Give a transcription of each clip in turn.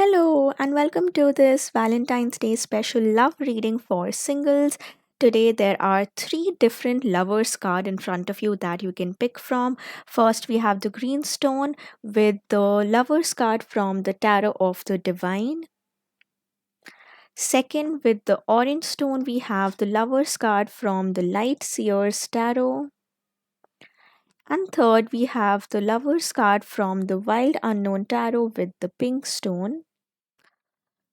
Hello, and welcome to this Valentine's Day special love reading for singles. Today, there are three different lovers card in front of you that you can pick from. First, we have the green stone with the lovers card from the Tarot of the Divine. Second, with the orange stone, we have the lovers card from the Light Seers Tarot. And third, we have the lovers card from the Wild Unknown Tarot with the pink stone.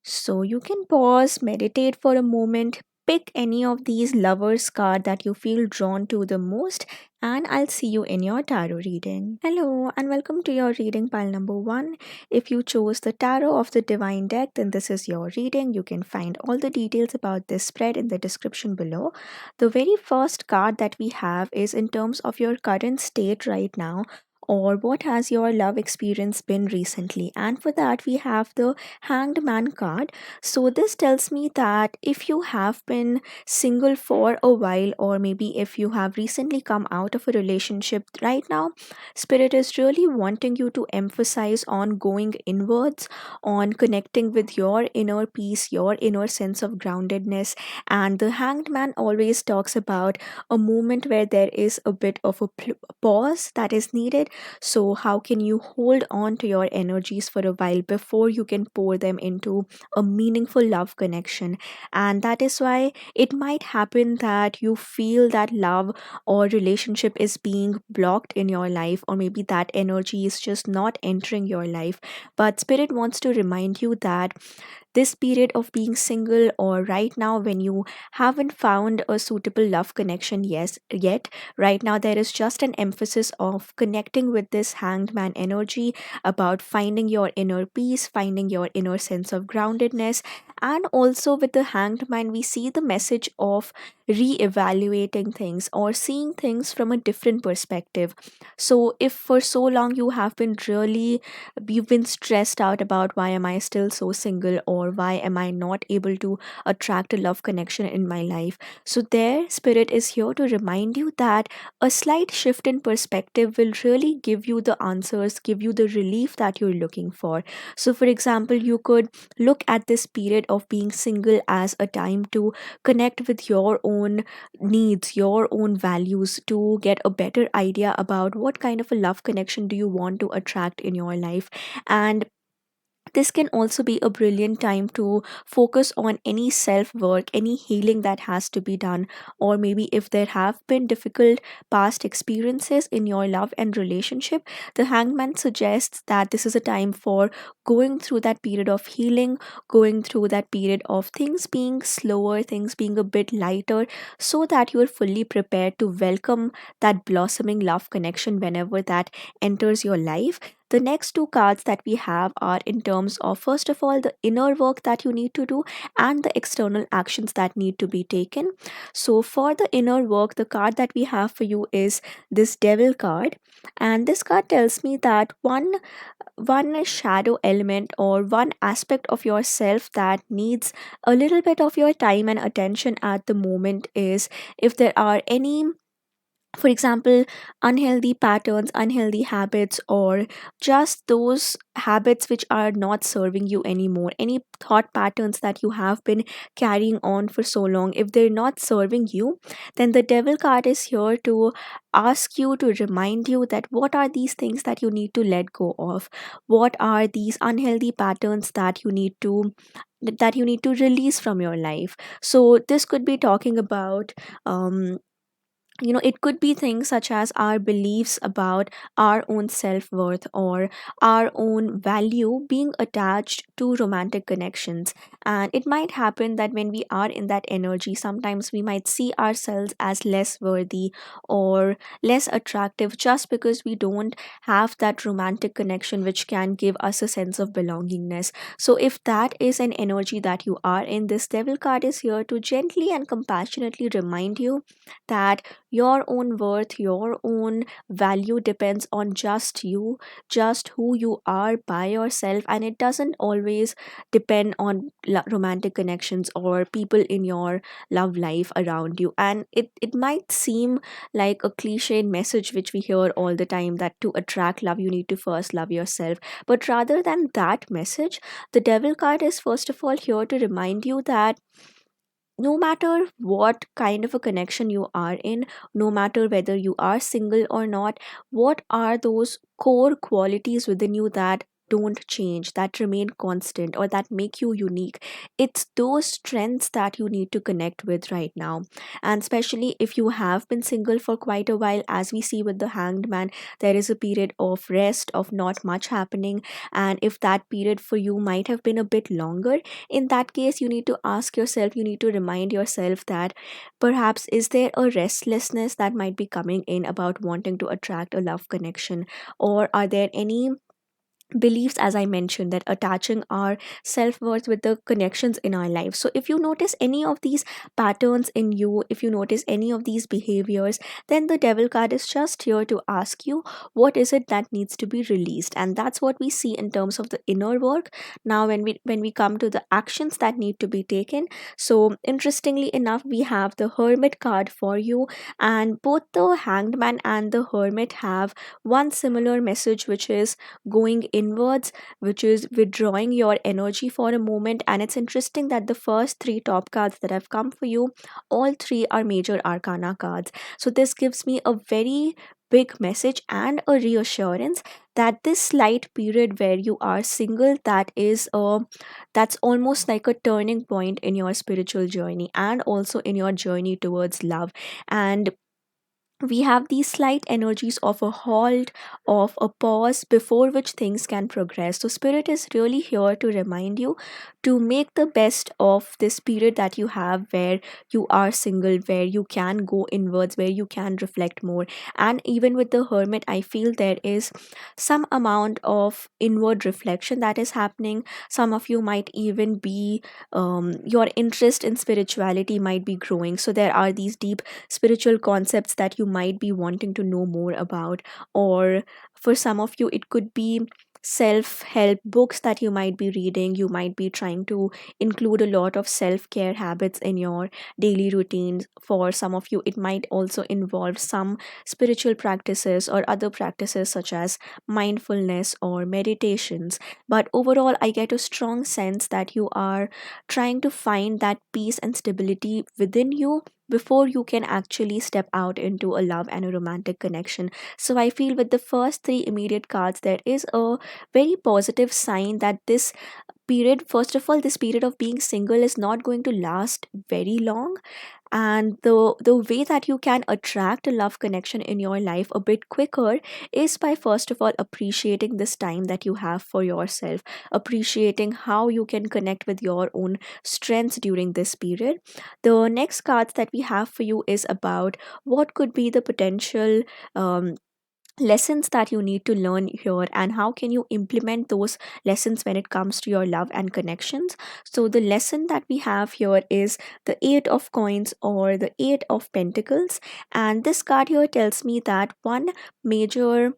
So you can pause, meditate for a moment, pick any of these lovers card that you feel drawn to the most, and I'll see you in your tarot reading. Hello, and welcome to your reading pile number 1. If you chose the Tarot of the Divine deck, then this is your reading. You can find all the details about this spread in the description below. The very first card that we have is in terms of your current state right now, or what has your love experience been recently. And for that, we have the Hanged Man card. So this tells me that if you have been single for a while, or maybe if you have recently come out of a relationship right now, spirit is really wanting you to emphasize on going inwards, on connecting with your inner peace, your inner sense of groundedness. And the Hanged Man always talks about a moment where there is a bit of a pause that is needed. So how can you hold on to your energies for a while before you can pour them into a meaningful love connection? And that is why it might happen that you feel that love or relationship is being blocked in your life, or maybe that energy is just not entering your life. But spirit wants to remind you that this period of being single, or right now when you haven't found a suitable love connection, yes yet, right now there is just an emphasis of connecting with this Hanged Man energy, about finding your inner peace, finding your inner sense of groundedness. And also with the Hanged Man, we see the message of re-evaluating things or seeing things from a different perspective. So if for so long you've been stressed out about why am I still so single, or why am I not able to attract a love connection in my life, so there spirit is here to remind you that a slight shift in perspective will really give you the answers, give you the relief that you're looking for. So for example, you could look at this period of being single as a time to connect with your own needs, your own values, to get a better idea about what kind of a love connection do you want to attract in your life. And this can also be a brilliant time to focus on any self work, any healing that has to be done, or maybe if there have been difficult past experiences in your love and relationship, the Hangman suggests that this is a time for going through that period of healing, going through that period of things being slower, things being a bit lighter, so that you are fully prepared to welcome that blossoming love connection whenever that enters your life. The next two cards that we have are in terms of, first of all, the inner work that you need to do and the external actions that need to be taken. So for the inner work, the card that we have for you is this Devil card, and this card tells me that one shadow element or one aspect of yourself that needs a little bit of your time and attention at the moment is if there are any, for example, unhealthy patterns, unhealthy habits, or just those habits which are not serving you anymore, any thought patterns that you have been carrying on for so long, if they're not serving you, then the Devil card is here to ask you, to remind you that what are these things that you need to let go of, what are these unhealthy patterns that you need to release from your life. So this could be talking about, it could be things such as our beliefs about our own self-worth, or our own value being attached to romantic connections. And it might happen that when we are in that energy, sometimes we might see ourselves as less worthy or less attractive, just because we don't have that romantic connection which can give us a sense of belongingness. So if that is an energy that you are in, this Devil card is here to gently and compassionately remind you that Your own worth, your own value depends on just you, just who you are by yourself, and it doesn't always depend on romantic connections or people in your love life around you. And it might seem like a cliched message which we hear all the time, that to attract love you need to first love yourself. But rather than that message, the devil card is first of all here to remind you that no matter what kind of a connection you are in, no matter whether you are single or not, what are those core qualities within you that don't change, that remain constant, or that make you unique? It's those strengths that you need to connect with right now. And especially if you have been single for quite a while, as we see with the hanged man, there is a period of rest, of not much happening. And if that period for you might have been a bit longer, in that case you need to ask yourself, you need to remind yourself that perhaps is there a restlessness that might be coming in about wanting to attract a love connection, or are there any beliefs, as I mentioned, that attaching our self-worth with the connections in our life. So if you notice any of these patterns in you, if you notice any of these behaviors, then the devil card is just here to ask you what is it that needs to be released. And that's what we see in terms of the inner work. Now when we come to the actions that need to be taken, so interestingly enough, we have the hermit card for you, and both the hanged man and the hermit have one similar message, which is going inwards, which is withdrawing your energy for a moment. And it's interesting that the first three top cards that have come for you, all three are major arcana cards. So this gives me a very big message and a reassurance that this slight period where you are single, that's almost like a turning point in your spiritual journey and also in your journey towards love. And we have these slight energies of a halt, of a pause before which things can progress. So, Spirit is really here to remind you to make the best of this period that you have where you are single, where you can go inwards, where you can reflect more. And even with the Hermit, I feel there is some amount of inward reflection that is happening. Some of you might even be, your interest in spirituality might be growing. So, there are these deep spiritual concepts that you might be wanting to know more about, or for some of you it could be self help books that you might be reading. You might be trying to include a lot of self care habits in your daily routines. For some of you it might also involve some spiritual practices or other practices such as mindfulness or meditations. But overall I get a strong sense that you are trying to find that peace and stability within you before you can actually step out into a love and a romantic connection. So I feel with the first three immediate cards, there is a very positive sign that this period, first of all, this period of being single is not going to last very long. And the way that you can attract a love connection in your life a bit quicker is by first of all appreciating this time that you have for yourself, appreciating how you can connect with your own strengths during this period. The next cards that we have for you is about what could be the potential lessons that you need to learn here, and how can you implement those lessons when it comes to your love and connections. So the lesson that we have here is the 8 of coins or the 8 of pentacles. And this card here tells me that one major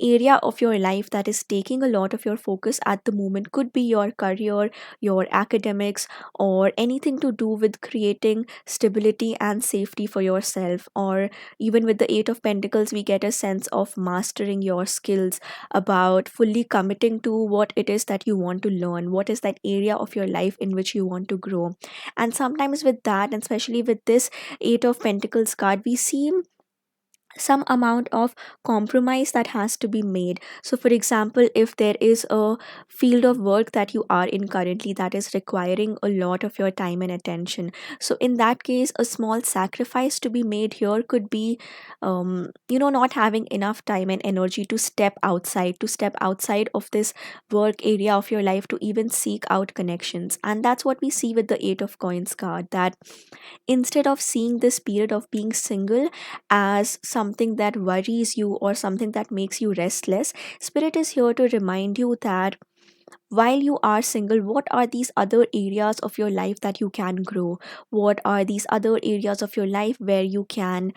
area of your life that is taking a lot of your focus at the moment could be your career, your academics, or anything to do with creating stability and safety for yourself. Or even with the 8 of pentacles, we get a sense of mastering your skills, about fully committing to what it is that you want to learn, what is that area of your life in which you want to grow. And sometimes with that, and especially with this 8 of pentacles card, we see some amount of compromise that has to be made. So for example, if there is a field of work that you are in currently that is requiring a lot of your time and attention, so in that case a small sacrifice to be made here could be, not having enough time and energy to step outside of this work area of your life to even seek out connections. And that's what we see with the 8 of coins card, that instead of seeing this period of being single as something that worries you or something that makes you restless, Spirit is here to remind you that while you are single, what are these other areas of your life that you can grow? What are these other areas of your life where you can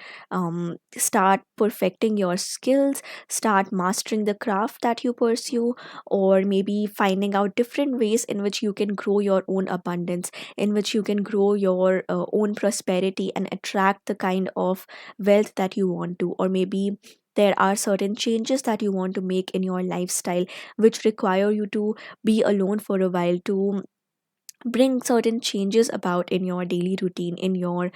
start perfecting your skills, start mastering the craft that you pursue, or maybe finding out different ways in which you can grow your own abundance, in which you can grow your own prosperity and attract the kind of wealth that you want to? Or maybe there are certain changes that you want to make in your lifestyle which require you to be alone for a while, to bring certain changes about in your daily routine, in your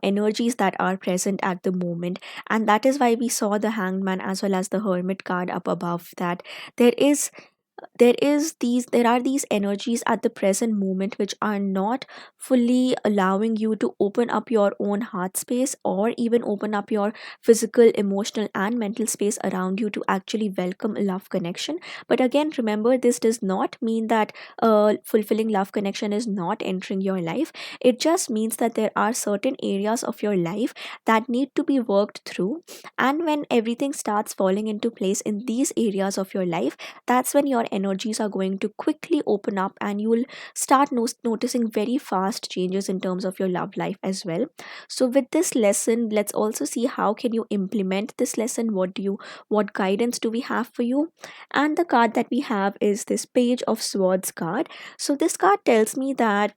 energies that are present at the moment. And that is why we saw the hanged man as well as the hermit card up above, that there is there are these energies at the present moment which are not fully allowing you to open up your own heart space, or even open up your physical, emotional and mental space around you to actually welcome a love connection. But again, remember, this does not mean that a fulfilling love connection is not entering your life. It just means that there are certain areas of your life that need to be worked through, and when everything starts falling into place in these areas of your life, that's when your energies are going to quickly open up, and you will start noticing very fast changes in terms of your love life as well. So with this lesson, let's also see how can you implement this lesson. What guidance do we have for you? And the card that we have is this page of swords card. So this card tells me that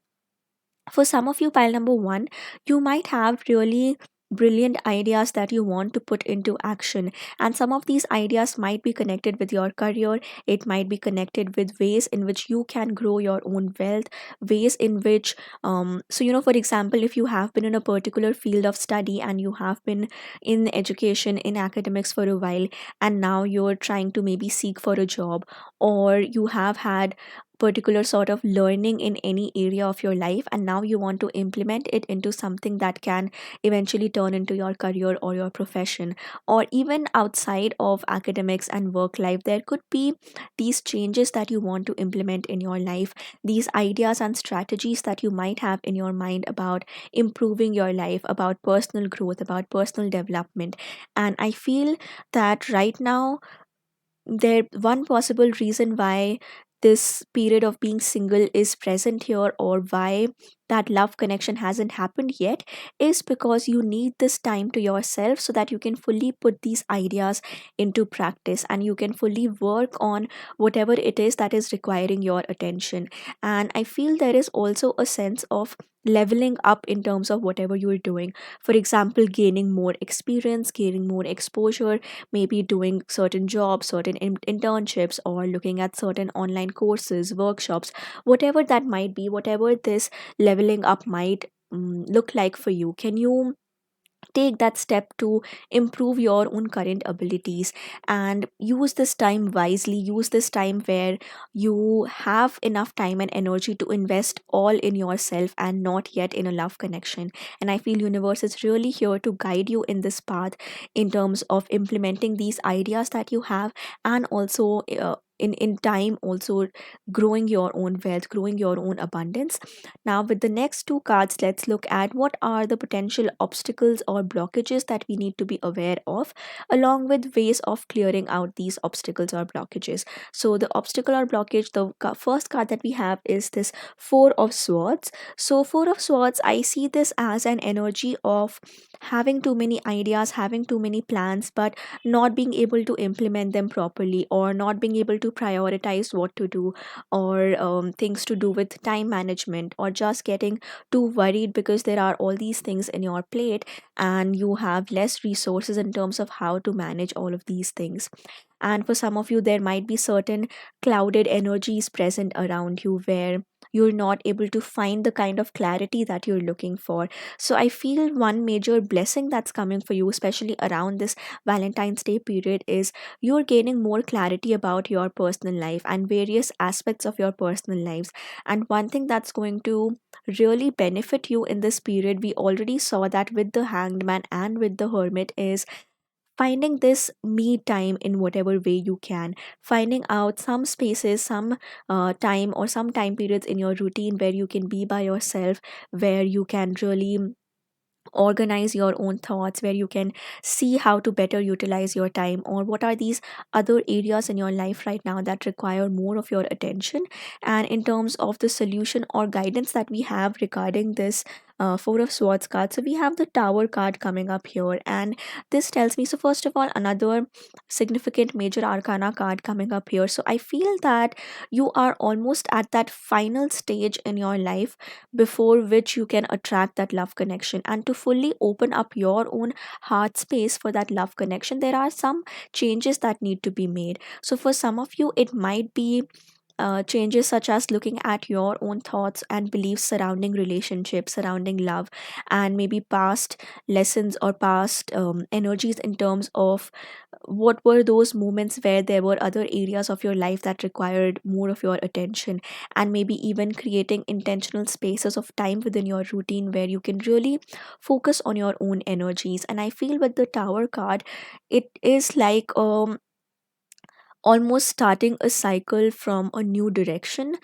for some of you, pile number one, you might have really brilliant ideas that you want to put into action. And some of these ideas might be connected with your career, it might be connected with ways in which you can grow your own wealth, ways in which, so, for example, if you have been in a particular field of study and you have been in education, in academics for a while, and now you're trying to maybe seek for a job, or you have had particular sort of learning in any area of your life, and now you want to implement it into something that can eventually turn into your career or your profession, or even outside of academics and work life, there could be these changes that you want to implement in your life, these ideas and strategies that you might have in your mind about improving your life, about personal growth, about personal development. And I feel that right now, there one possible reason why this period of being single is present here, or why that love connection hasn't happened yet, is because you need this time to yourself so that you can fully put these ideas into practice, and you can fully work on whatever it is that is requiring your attention. And I feel there is also a sense of leveling up in terms of whatever you're doing. For example, gaining more experience, gaining more exposure, maybe doing certain jobs, certain internships, or looking at certain online courses, workshops, whatever that might be, whatever this leveling up might look like for you. Can you take that step to improve your own current abilities, and use this time wisely, use this time where you have enough time and energy to invest all in yourself and not yet in a love connection? And I feel universe is really here to guide you in this path, in terms of implementing these ideas that you have, and also in time also growing your own wealth, growing your own abundance. Now, with the next two cards, let's look at what are the potential obstacles or blockages that we need to be aware of, along with ways of clearing out these obstacles or blockages. So, the obstacle or blockage, the first card that we have is this Four of Swords. So, Four of Swords, I see this as an energy of having too many ideas, having too many plans, but not being able to implement them properly, or not being able to prioritize what to do, or things to do with time management, or just getting too worried because there are all these things in your plate and you have less resources in terms of how to manage all of these things. And for some of you, there might be certain clouded energies present around you where you're not able to find the kind of clarity that you're looking for. So I feel one major blessing that's coming for you, especially around this Valentine's Day period, is you're gaining more clarity about your personal life and various aspects of your personal lives. And one thing that's going to really benefit you in this period, we already saw that with the hanged man and with the hermit, is finding this me time in whatever way you can, finding out some spaces, some time or some time periods in your routine where you can be by yourself, where you can really organize your own thoughts, where you can see how to better utilize your time, or what are these other areas in your life right now that require more of your attention. And in terms of the solution or guidance that we have regarding this Four of Swords card, so we have the Tower card coming up here, and this tells me, so first of all, another significant major arcana card coming up here. So I feel that you are almost at that final stage in your life before which you can attract that love connection, and to fully open up your own heart space for that love connection, there are some changes that need to be made. So for some of you, it might be changes such as looking at your own thoughts and beliefs surrounding relationships, surrounding love, and maybe past lessons or past energies in terms of what were those moments where there were other areas of your life that required more of your attention, and maybe even creating intentional spaces of time within your routine where you can really focus on your own energies. And I feel with the Tower card, it is like almost starting a cycle from a new direction,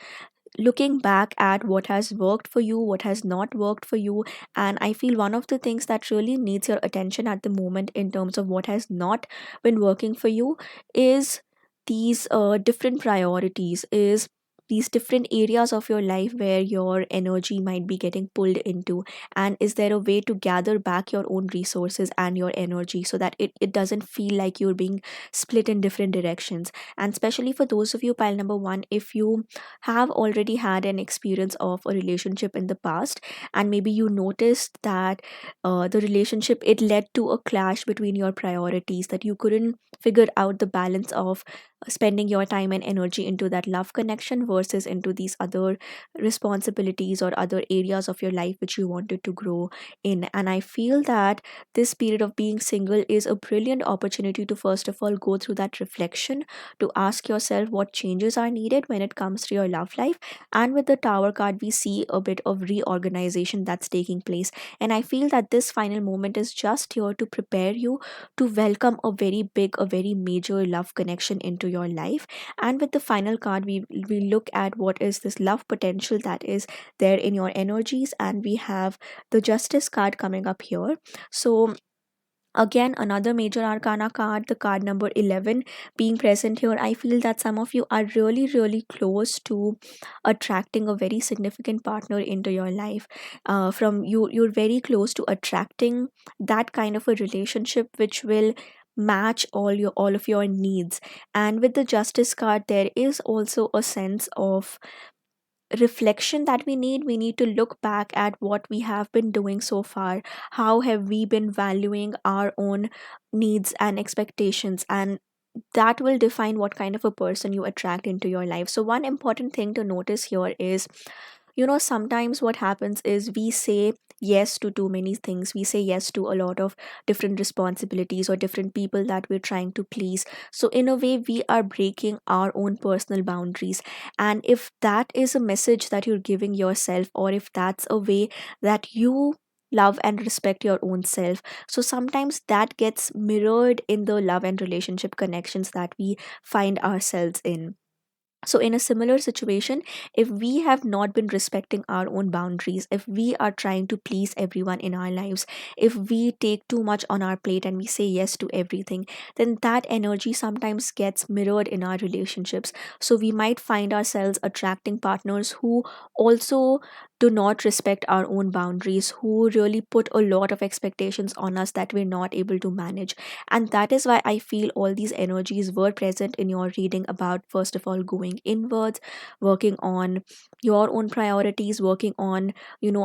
looking back at what has worked for you, what has not worked for you. And I feel one of the things that really needs your attention at the moment in terms of what has not been working for you is these different priorities, is these different areas of your life where your energy might be getting pulled into, and is there a way to gather back your own resources and your energy so that it doesn't feel like you're being split in different directions. And especially for those of you, pile number one, if you have already had an experience of a relationship in the past, and maybe you noticed that the relationship, it led to a clash between your priorities, that you couldn't figure out the balance of spending your time and energy into that love connection versus into these other responsibilities or other areas of your life which you wanted to grow in. And I feel that this period of being single is a brilliant opportunity to first of all go through that reflection, to ask yourself what changes are needed when it comes to your love life. And with the Tower card, we see a bit of reorganization that's taking place. And I feel that this final moment is just here to prepare you to welcome a very big, a very major love connection into your life. And with the final card, we look at what is this love potential that is there in your energies, and we have the Justice card coming up here. So again, another major arcana card, the card number 11 being present here. I feel that some of you are really, really close to attracting a very significant partner into your life. From you, you're very close to attracting that kind of a relationship which will match all of your needs. And with the Justice card, there is also a sense of reflection that we need to look back at what we have been doing so far. How have we been valuing our own needs and expectations, and that will define what kind of a person you attract into your life. So one important thing to notice here is, sometimes what happens is we say yes to too many things. We say yes to a lot of different responsibilities or different people that we're trying to please. So in a way, we are breaking our own personal boundaries. And if that is a message that you're giving yourself, or if that's a way that you love and respect your own self, so sometimes that gets mirrored in the love and relationship connections that we find ourselves in. So, in a similar situation, if we have not been respecting our own boundaries, if we are trying to please everyone in our lives, if we take too much on our plate and we say yes to everything, then that energy sometimes gets mirrored in our relationships. So, we might find ourselves attracting partners who also do not respect our own boundaries, who really put a lot of expectations on us that we're not able to manage. And that is why I feel all these energies were present in your reading about, first of all, going inwards, working on your own priorities, working on,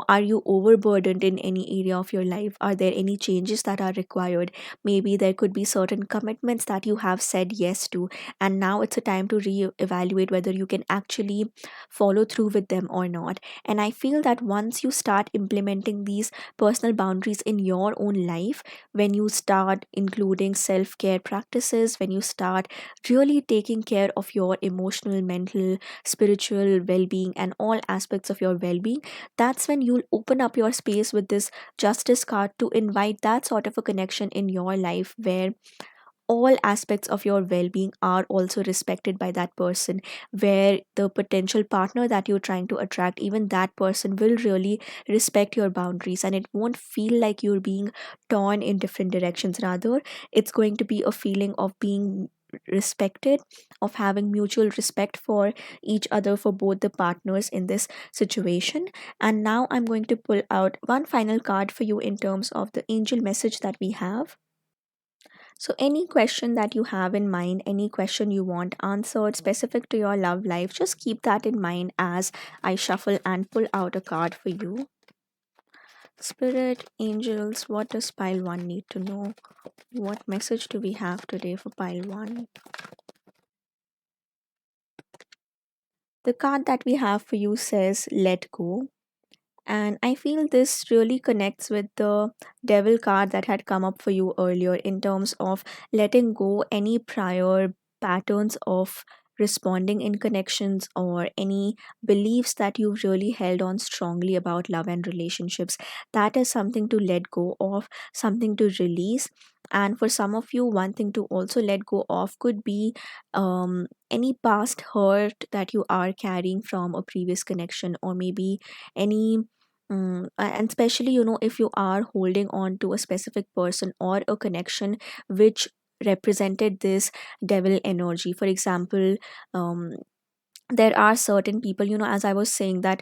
are you overburdened in any area of your life? Are there any changes that are required? Maybe there could be certain commitments that you have said yes to, and now it's a time to re-evaluate whether you can actually follow through with them or not. And I feel that once you start implementing these personal boundaries in your own life, when you start including self care practices, when you start really taking care of your emotional, mental, spiritual well being, and all aspects of your well being, that's when you'll open up your space with this Justice card to invite that sort of a connection in your life where all aspects of your well-being are also respected by that person, where the potential partner that you're trying to attract, even that person will really respect your boundaries, and it won't feel like you're being torn in different directions. Rather, it's going to be a feeling of being respected, of having mutual respect for each other, for both the partners in this situation. And now I'm going to pull out one final card for you in terms of the angel message that we have. So, any question that you have in mind, any question you want answered specific to your love life, just keep that in mind as I shuffle and pull out a card for you. Spirit, angels, what does pile 1 need to know? What message do we have today for pile 1? The card that we have for you says, let go. And I feel this really connects with the devil card that had come up for you earlier in terms of letting go any prior patterns of responding in connections, or any beliefs that you've really held on strongly about love and relationships. That is something to let go of, something to release. And for some of you, one thing to also let go of could be any past hurt that you are carrying from a previous connection, or maybe any and especially, if you are holding on to a specific person or a connection which represented this devil energy. For example, um, there are certain people, as I was saying, that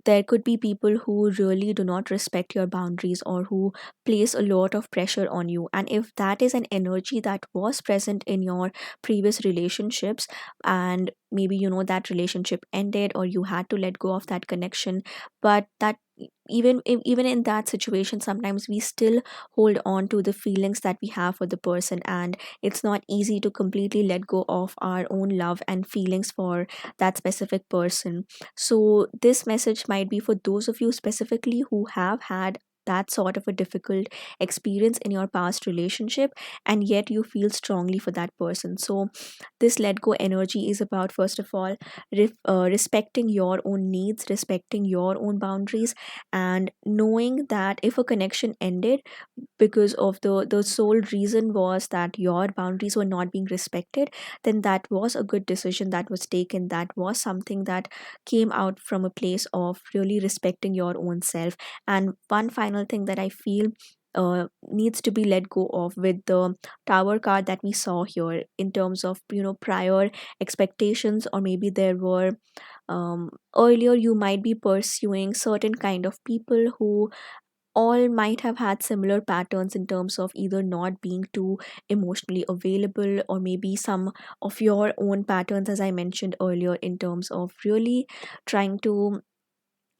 there could be people who really do not respect your boundaries, or who place a lot of pressure on you. And if that is an energy that was present in your previous relationships, and maybe that relationship ended, or you had to let go of that connection, but that even in that situation, sometimes we still hold on to the feelings that we have for the person, and it's not easy to completely let go of our own love and feelings for that specific person. So, this message might be for those of you specifically who have had that sort of a difficult experience in your past relationship, and yet you feel strongly for that person. So, this let go energy is about, first of all, respecting your own needs, respecting your own boundaries, and knowing that if a connection ended because of the sole reason was that your boundaries were not being respected, then that was a good decision that was taken. That was something that came out from a place of really respecting your own self. And one final thing that I feel needs to be let go of with the tower card that we saw here, in terms of prior expectations, or maybe there were earlier you might be pursuing certain kind of people who all might have had similar patterns in terms of either not being too emotionally available, or maybe some of your own patterns, as I mentioned earlier, in terms of really trying to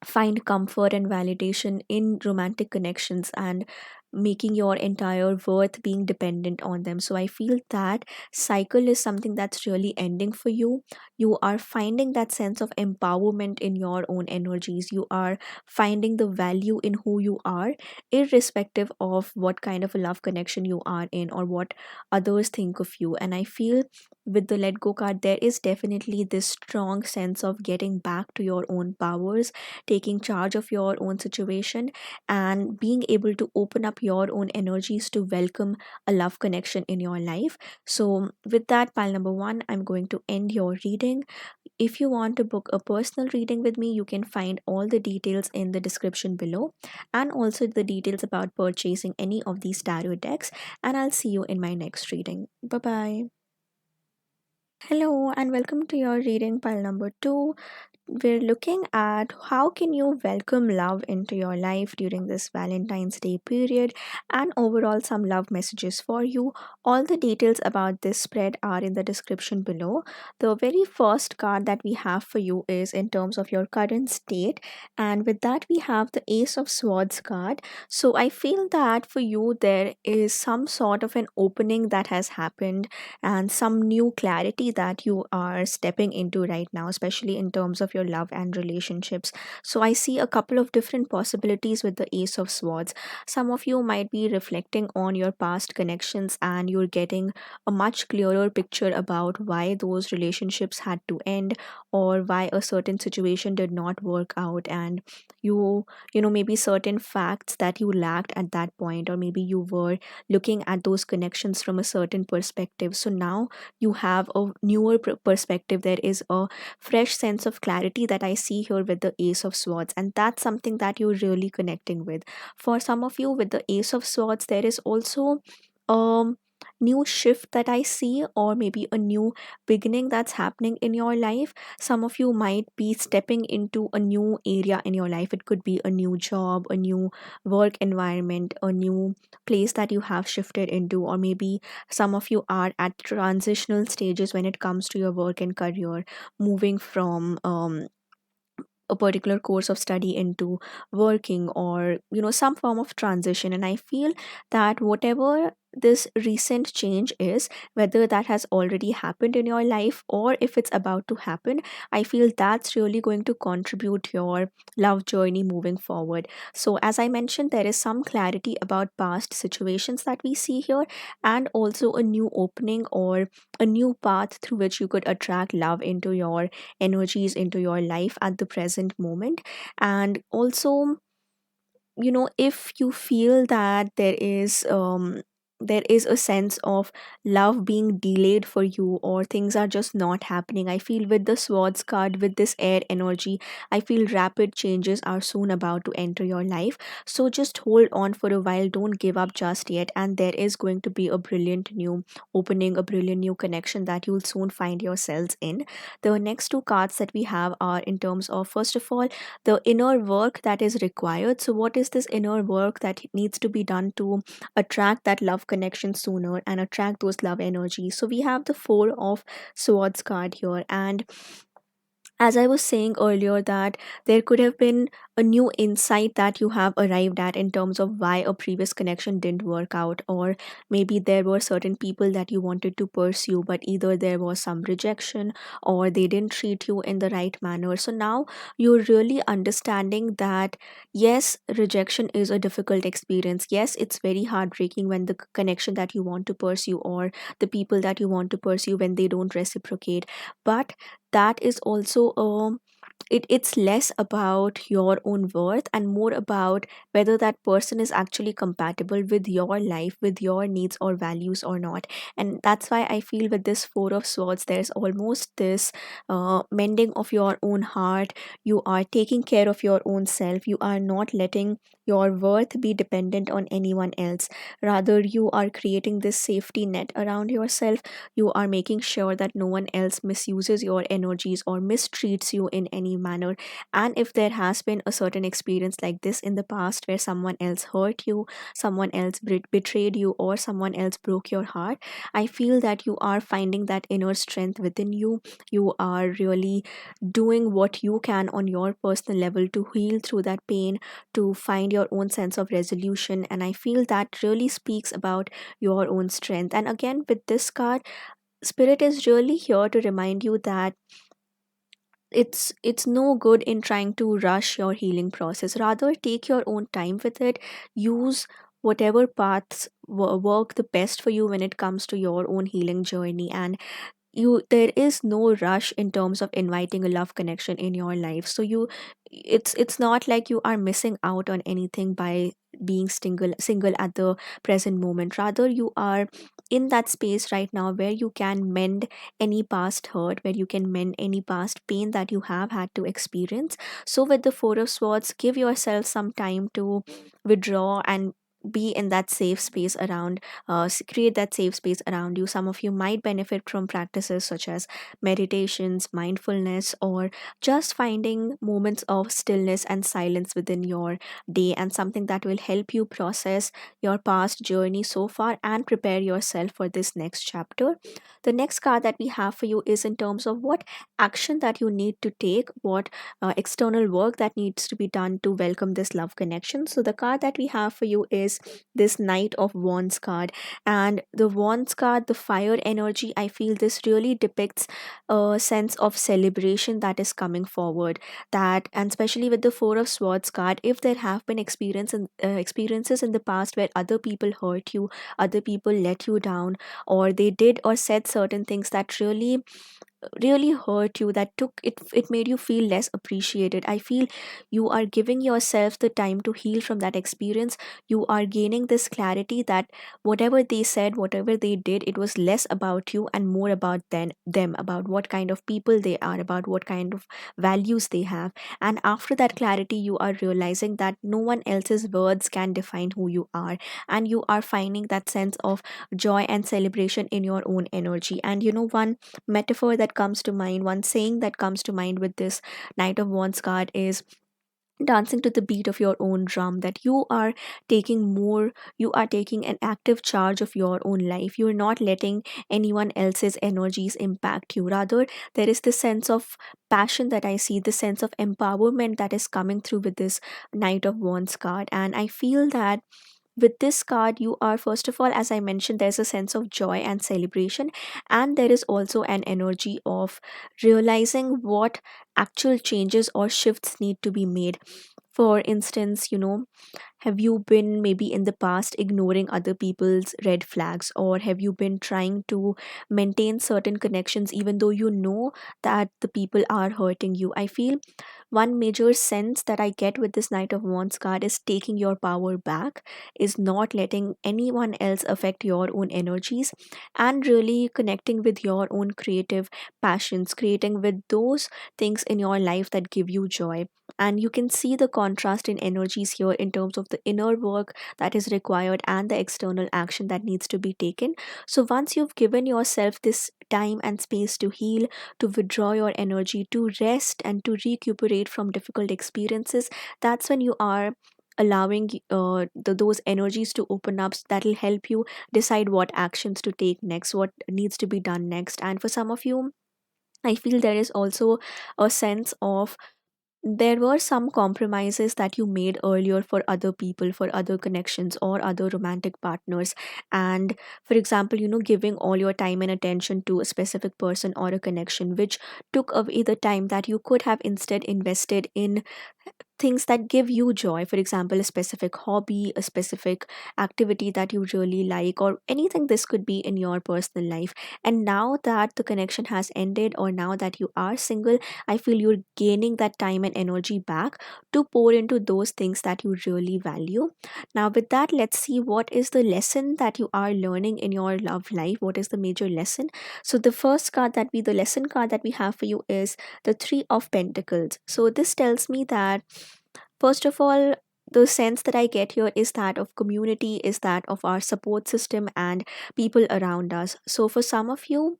find comfort and validation in romantic connections, and making your entire worth being dependent on them. So I feel that cycle is something that's really ending for you. You are finding that sense of empowerment in your own energies. You are finding the value in who you are, irrespective of what kind of a love connection you are in, or what others think of you. And I feel with the let go card, there is definitely this strong sense of getting back to your own powers, taking charge of your own situation, and being able to open up your own energies to welcome a love connection in your life. So, with that, pile number 1, I'm going to end your reading. If you want to book a personal reading with me, you can find all the details in the description below, and also the details about purchasing any of these tarot decks. And I'll see you in my next reading. Bye bye. Hello, and welcome to your reading pile number 2. We're looking at how can you welcome love into your life during this Valentine's Day period, and overall some love messages for you. All the details about this spread are in the description below. The very first card that we have for you is in terms of your current state, and with that we have the Ace of Swords card. So I feel that for you there is some sort of an opening that has happened, and some new clarity that you are stepping into right now, especially in terms of your your love and relationships. So I see a couple of different possibilities with the Ace of Swords. Some of you might be reflecting on your past connections and you're getting a much clearer picture about why those relationships had to end, or why a certain situation did not work out, and maybe certain facts that you lacked at that point, or maybe you were looking at those connections from a certain perspective. So now you have a newer perspective. There is a fresh sense of clarity that I see here with the Ace of Swords, and that's something that you're really connecting with. For some of you, with the Ace of Swords, there is also um new shift that I see, or maybe a new beginning that's happening in your life. Some of you might be stepping into a new area in your life. It could be a new job, a new work environment, a new place that you have shifted into, or maybe some of you are at transitional stages when it comes to your work and career, moving from a particular course of study into working, or some form of transition. And I feel that whatever this recent change is, whether that has already happened in your life or if it's about to happen, I feel that's really going to contribute your love journey moving forward. So as I mentioned, there is some clarity about past situations that we see here, and also a new opening or a new path through which you could attract love into your energies, into your life at the present moment. And also, if you feel that there is a sense of love being delayed for you, or things are just not happening, I feel with the Swords card, with this air energy, I feel rapid changes are soon about to enter your life. So just hold on for a while, don't give up just yet, and there is going to be a brilliant new opening, a brilliant new connection that you'll soon find yourselves in. The next two cards that we have are in terms of, first of all, the inner work that is required. So, what is this inner work that needs to be done to attract that love connection sooner and attract those love energies? So, we have the Four of Swords card here, and as I was saying earlier, that there could have been a new insight that you have arrived at in terms of why a previous connection didn't work out, or maybe there were certain people that you wanted to pursue, but either there was some rejection or they didn't treat you in the right manner. So now you're really understanding that yes, rejection is a difficult experience. Yes, it's very heartbreaking when the connection that you want to pursue, or the people that you want to pursue, when they don't reciprocate. But that is also it's less about your own worth and more about whether that person is actually compatible with your life, with your needs or values or not. And that's why I feel with this Four of Swords, there's almost this mending of your own heart. You are taking care of your own self, you are not letting your worth be dependent on anyone else. Rather, you are creating this safety net around yourself. You are making sure that no one else misuses your energies or mistreats you in any manner. And if there has been a certain experience like this in the past where someone else hurt you, someone else betrayed you, or someone else broke your heart, I feel that you are finding that inner strength within you. You are really doing what you can on your personal level to heal through that pain, to find your own sense of resolution. And I feel that really speaks about your own strength. And again, with this card, Spirit is really here to remind you that it's no good in trying to rush your healing process. Rather, take your own time with it. Use whatever paths work the best for you when it comes to your own healing journey. And there is no rush in terms of inviting a love connection in your life. So it's not like you are missing out on anything by being single at the present moment. Rather, you are in that space right now where you can mend any past hurt, where you can mend any past pain that you have had to experience. So with the Four of Swords, give yourself some time to withdraw and be in that safe space around, create that safe space around you. Some of you might benefit from practices such as meditations, mindfulness, or just finding moments of stillness and silence within your day, and something that will help you process your past journey so far and prepare yourself for this next chapter. The next card that we have for you is in terms of what action that you need to take, what external work that needs to be done to welcome this love connection. So the card that we have for you is is this Knight of Wands card. And the Wands card, the fire energy, I feel this really depicts a sense of celebration that is coming forward. That, and especially with the Four of Swords card, if there have been experiences in the past where other people hurt you, other people let you down, or they did or said certain things that really hurt you, that took it, it made you feel less appreciated, I feel you are giving yourself the time to heal from that experience. You are gaining this clarity that whatever they said, whatever they did, it was less about you and more about them, about what kind of people they are, about what kind of values they have. And after that clarity, you are realizing that no one else's words can define who you are, and you are finding that sense of joy and celebration in your own energy. And one metaphor that comes to mind, one saying that comes to mind with this Knight of Wands card is dancing to the beat of your own drum, that you are taking an active charge of your own life. You're not letting anyone else's energies impact you. Rather, there is this sense of passion that I see, this sense of empowerment that is coming through with this Knight of Wands card. And I feel that with this card, you are, first of all, as I mentioned, there's a sense of joy and celebration, and there is also an energy of realizing what actual changes or shifts need to be made. For instance, have you been maybe in the past ignoring other people's red flags, or have you been trying to maintain certain connections even though you know that the people are hurting you? I feel one major sense that I get with this Knight of Wands card is taking your power back, is not letting anyone else affect your own energies, and really connecting with your own creative passions, creating with those things in your life that give you joy. And you can see the contrast in energies here in terms of the inner work that is required and the external action that needs to be taken. So once you've given yourself this time and space to heal, to withdraw your energy, to rest, and to recuperate from difficult experiences, that's when you are allowing those energies to open up, that'll help you decide what actions to take next, what needs to be done next. And for some of you, I feel there is also a sense of there were some compromises that you made earlier for other people, for other connections or other romantic partners. And for example, giving all your time and attention to a specific person or a connection, which took away the time that you could have instead invested in things that give you joy. For example, a specific hobby, a specific activity that you really like, or anything this could be in your personal life. And now that the connection has ended, or now that you are single, I feel you're gaining that time and energy back to pour into those things that you really value. Now, with that, let's see what is the lesson that you are learning in your love life. What is the major lesson? So, the lesson card that we have for you is the Three of Pentacles. So, this tells me that, first of all, the sense that I get here is that of community, is that of our support system and people around us. So, for some of you,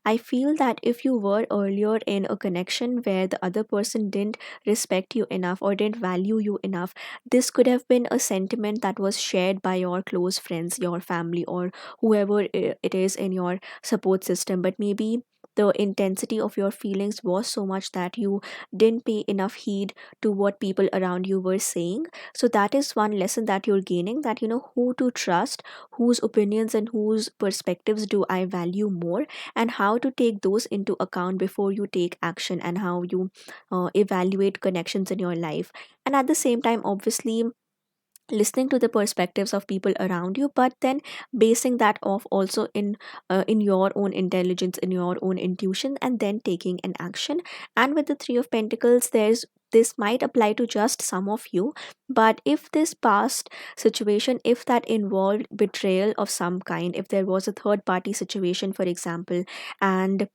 I feel that if you were earlier in a connection where the other person didn't respect you enough or didn't value you enough, this could have been a sentiment that was shared by your close friends, your family, or whoever it is in your support system. But maybe the intensity of your feelings was so much that you didn't pay enough heed to what people around you were saying. So that is one lesson that you're gaining, that who to trust, whose opinions and whose perspectives do I value more, and how to take those into account before you take action, and how you evaluate connections in your life. And at the same time, obviously, listening to the perspectives of people around you, but then basing that off also in your own intelligence, in your own intuition, and then taking an action. And with the Three of Pentacles, there's this might apply to just some of you, but if this past situation, if that involved betrayal of some kind, if there was a third party situation, for example, and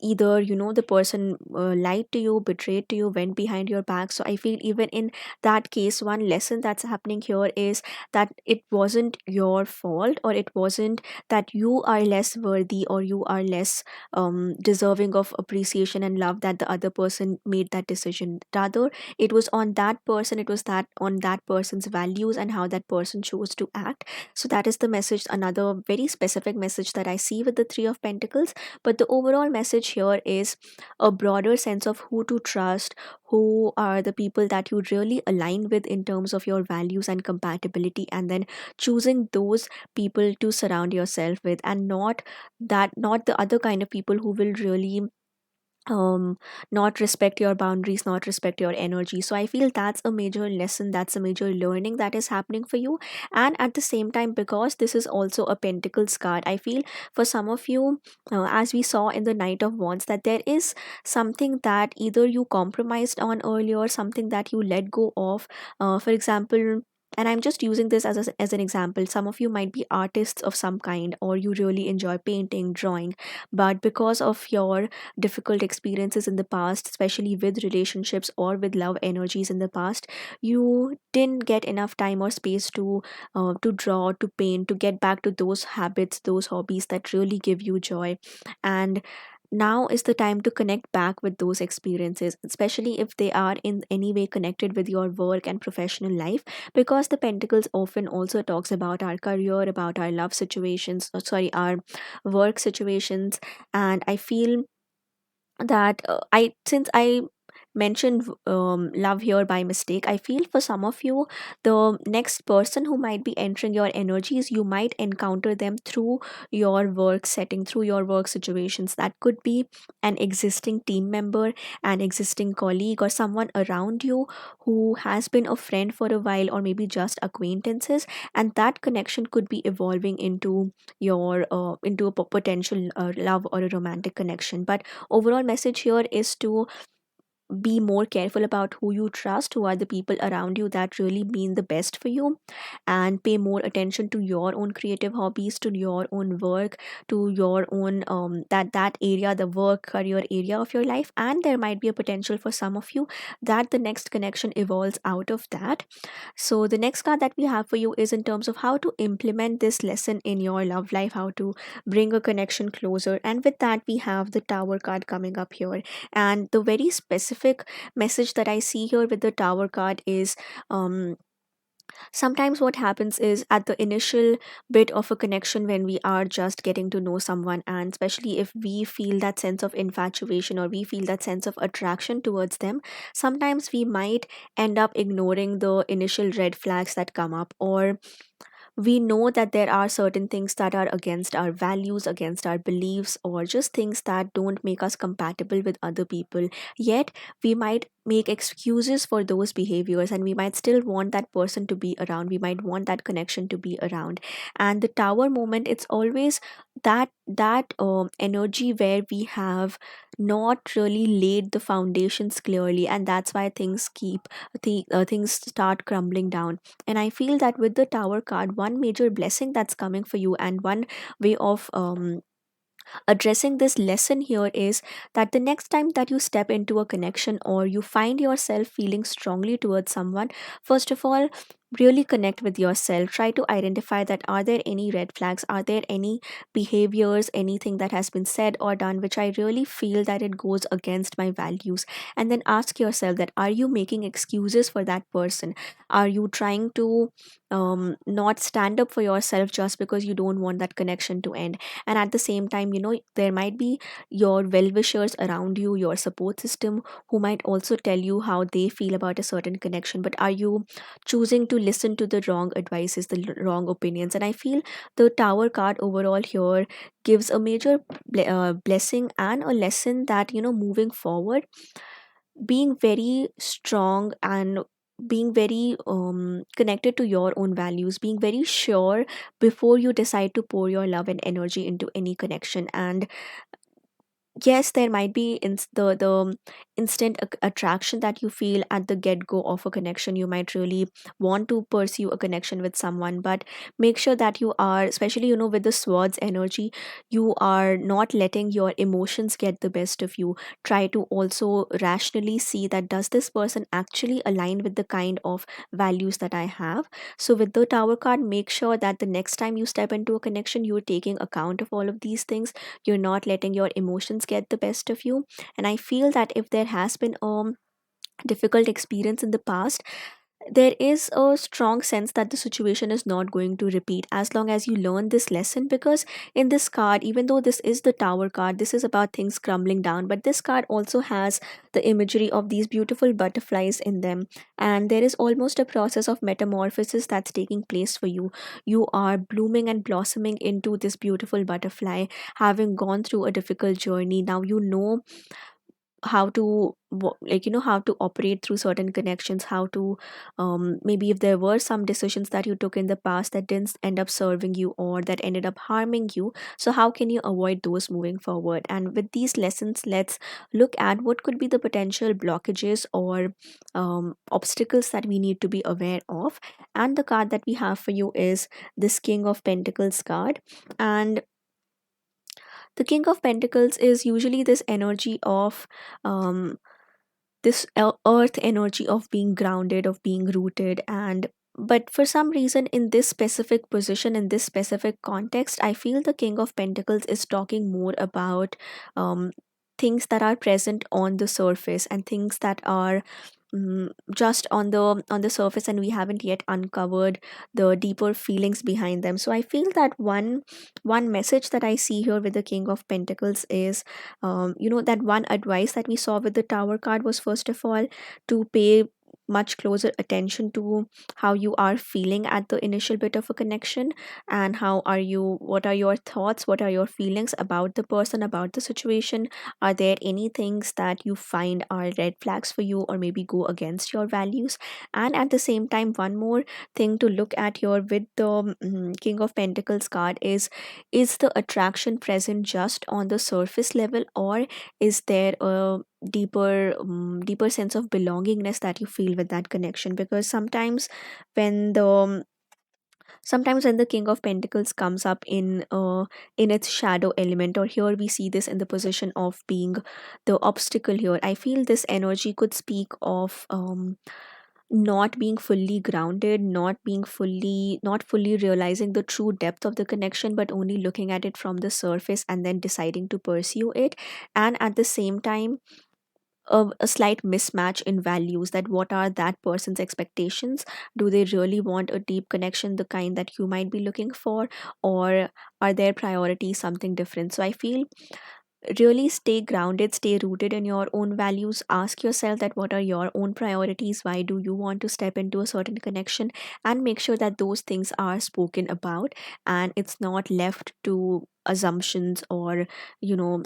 either the person lied to you, betrayed to you, went behind your back, so I feel even in that case, one lesson that's happening here is that it wasn't your fault, or it wasn't that you are less worthy or you are less deserving of appreciation and love, that the other person made that decision. Rather, it was on that person, it was that on that person's values and how that person chose to act. So that is the message, another very specific message that I see with the Three of Pentacles. But the overall message message here is a broader sense of who to trust, who are the people that you really align with in terms of your values and compatibility, and then choosing those people to surround yourself with, and not the other kind of people who will really not respect your boundaries, not respect your energy. So I feel that's a major lesson, that's a major learning that is happening for you. And at the same time, because this is also a pentacles card, I feel for some of you, as we saw in the Knight of Wands, that there is something that either you compromised on earlier, something that you let go of. For example, and I'm just using this as an example, some of you might be artists of some kind, or you really enjoy painting, drawing, but because of your difficult experiences in the past, especially with relationships or with love energies in the past, you didn't get enough time or space to draw, to paint, to get back to those habits, those hobbies that really give you joy. And now is the time to connect back with those experiences, especially if they are in any way connected with your work and professional life, because the pentacles often also talks about our career, about our love situations, sorry, our work situations. And I feel that I since I mentioned love here by mistake, I feel for some of you, the next person who might be entering your energies, you might encounter them through your work setting, through your work situations. That could be an existing team member, an existing colleague, or someone around you who has been a friend for a while, or maybe just acquaintances, and that connection could be evolving into your into a potential love or a romantic connection. But overall message here is to be more careful about who you trust, who are the people around you that really mean the best for you, and pay more attention to your own creative hobbies, to your own work, to your own that area, the work career area of your life. And there might be a potential for some of you that the next connection evolves out of that. So the next card that we have for you is in terms of how to implement this lesson in your love life, how to bring a connection closer. And with that, we have the Tower card coming up here. And the very specific message that I see here with the Tower card is sometimes what happens is at the initial bit of a connection, when we are just getting to know someone, and especially if we feel that sense of infatuation or we feel that sense of attraction towards them, sometimes we might end up ignoring the initial red flags that come up, or we know that there are certain things that are against our values, against our beliefs, or just things that don't make us compatible with other people. Yet, we might make excuses for those behaviors, and we might still want that person to be around. We might want that connection to be around. And the tower moment, it's always that energy where we have not really laid the foundations clearly, and that's why things start crumbling down. And I feel that with the Tower card, one major blessing that's coming for you, and one way of addressing this lesson here is that the next time that you step into a connection, or you find yourself feeling strongly towards someone, first of all, really connect with yourself. Try to identify that are there any red flags, are there any behaviors, anything that has been said or done which I really feel that it goes against my values. And then ask yourself that are you making excuses for that person, are you trying to not stand up for yourself just because you don't want that connection to end. And at the same time, there might be your well-wishers around you, your support system, who might also tell you how they feel about a certain connection. But are you choosing to listen to the wrong advices, the wrong opinions? And I feel the Tower card overall here gives a major blessing and a lesson that, moving forward, being very strong and being very connected to your own values, being very sure before you decide to pour your love and energy into any connection. And yes, there might be the instant attraction that you feel at the get go of a connection. You might really want to pursue a connection with someone, but make sure that you are, especially with the swords energy, you are not letting your emotions get the best of you. Try to also rationally see that does this person actually align with the kind of values that I have. So with the Tower card, make sure that the next time you step into a connection, you're taking account of all of these things. You're not letting your emotions get the best of you. And I feel that if there has been a difficult experience in the past, there is a strong sense that the situation is not going to repeat as long as you learn this lesson. Because in this card, even though this is the tower card, this is about things crumbling down, but this card also has the imagery of these beautiful butterflies in them. And there is almost a process of metamorphosis that's taking place for you. You are blooming and blossoming into this beautiful butterfly, having gone through a difficult journey. Now you know how to how to operate through certain connections, how to maybe if there were some decisions that you took in the past that didn't end up serving you or that ended up harming you, so how can you avoid those moving forward? And with these lessons, let's look at what could be the potential blockages or obstacles that we need to be aware of. And the card that we have for you is this King of Pentacles card. And the King of Pentacles is usually this energy of um, earth energy of being grounded, of being rooted. And but for some reason, in this specific position, in this specific context, I feel the King of Pentacles is talking more about um, things that are present on the surface and things that are just on the surface, and we haven't yet uncovered the deeper feelings behind them. So I feel that one message that I see here with the King of Pentacles is that one advice that we saw with the Tower card was, first of all, to pay much closer attention to how you are feeling at the initial bit of a connection, and how are you, what are your thoughts, what are your feelings about the person, about the situation. Are there any things that you find are red flags for you or maybe go against your values? And at the same time, one more thing to look at here with the King of Pentacles card is the attraction present just on the surface level, or is there a deeper sense of belongingness that you feel with that connection? Because when the sometimes when the King of Pentacles comes up in its shadow element, or here we see this in the position of being the obstacle here, I feel this energy could speak of not being fully grounded, not fully realizing the true depth of the connection, but only looking at it from the surface and then deciding to pursue it. And at the same time, a slight mismatch in values, that what are that person's expectations? Do they really want a deep connection, the kind that you might be looking for, or are their priorities something different? So I feel, really stay grounded, stay rooted in your own values. Ask yourself that what are your own priorities, why do you want to step into a certain connection, and make sure that those things are spoken about and it's not left to assumptions, or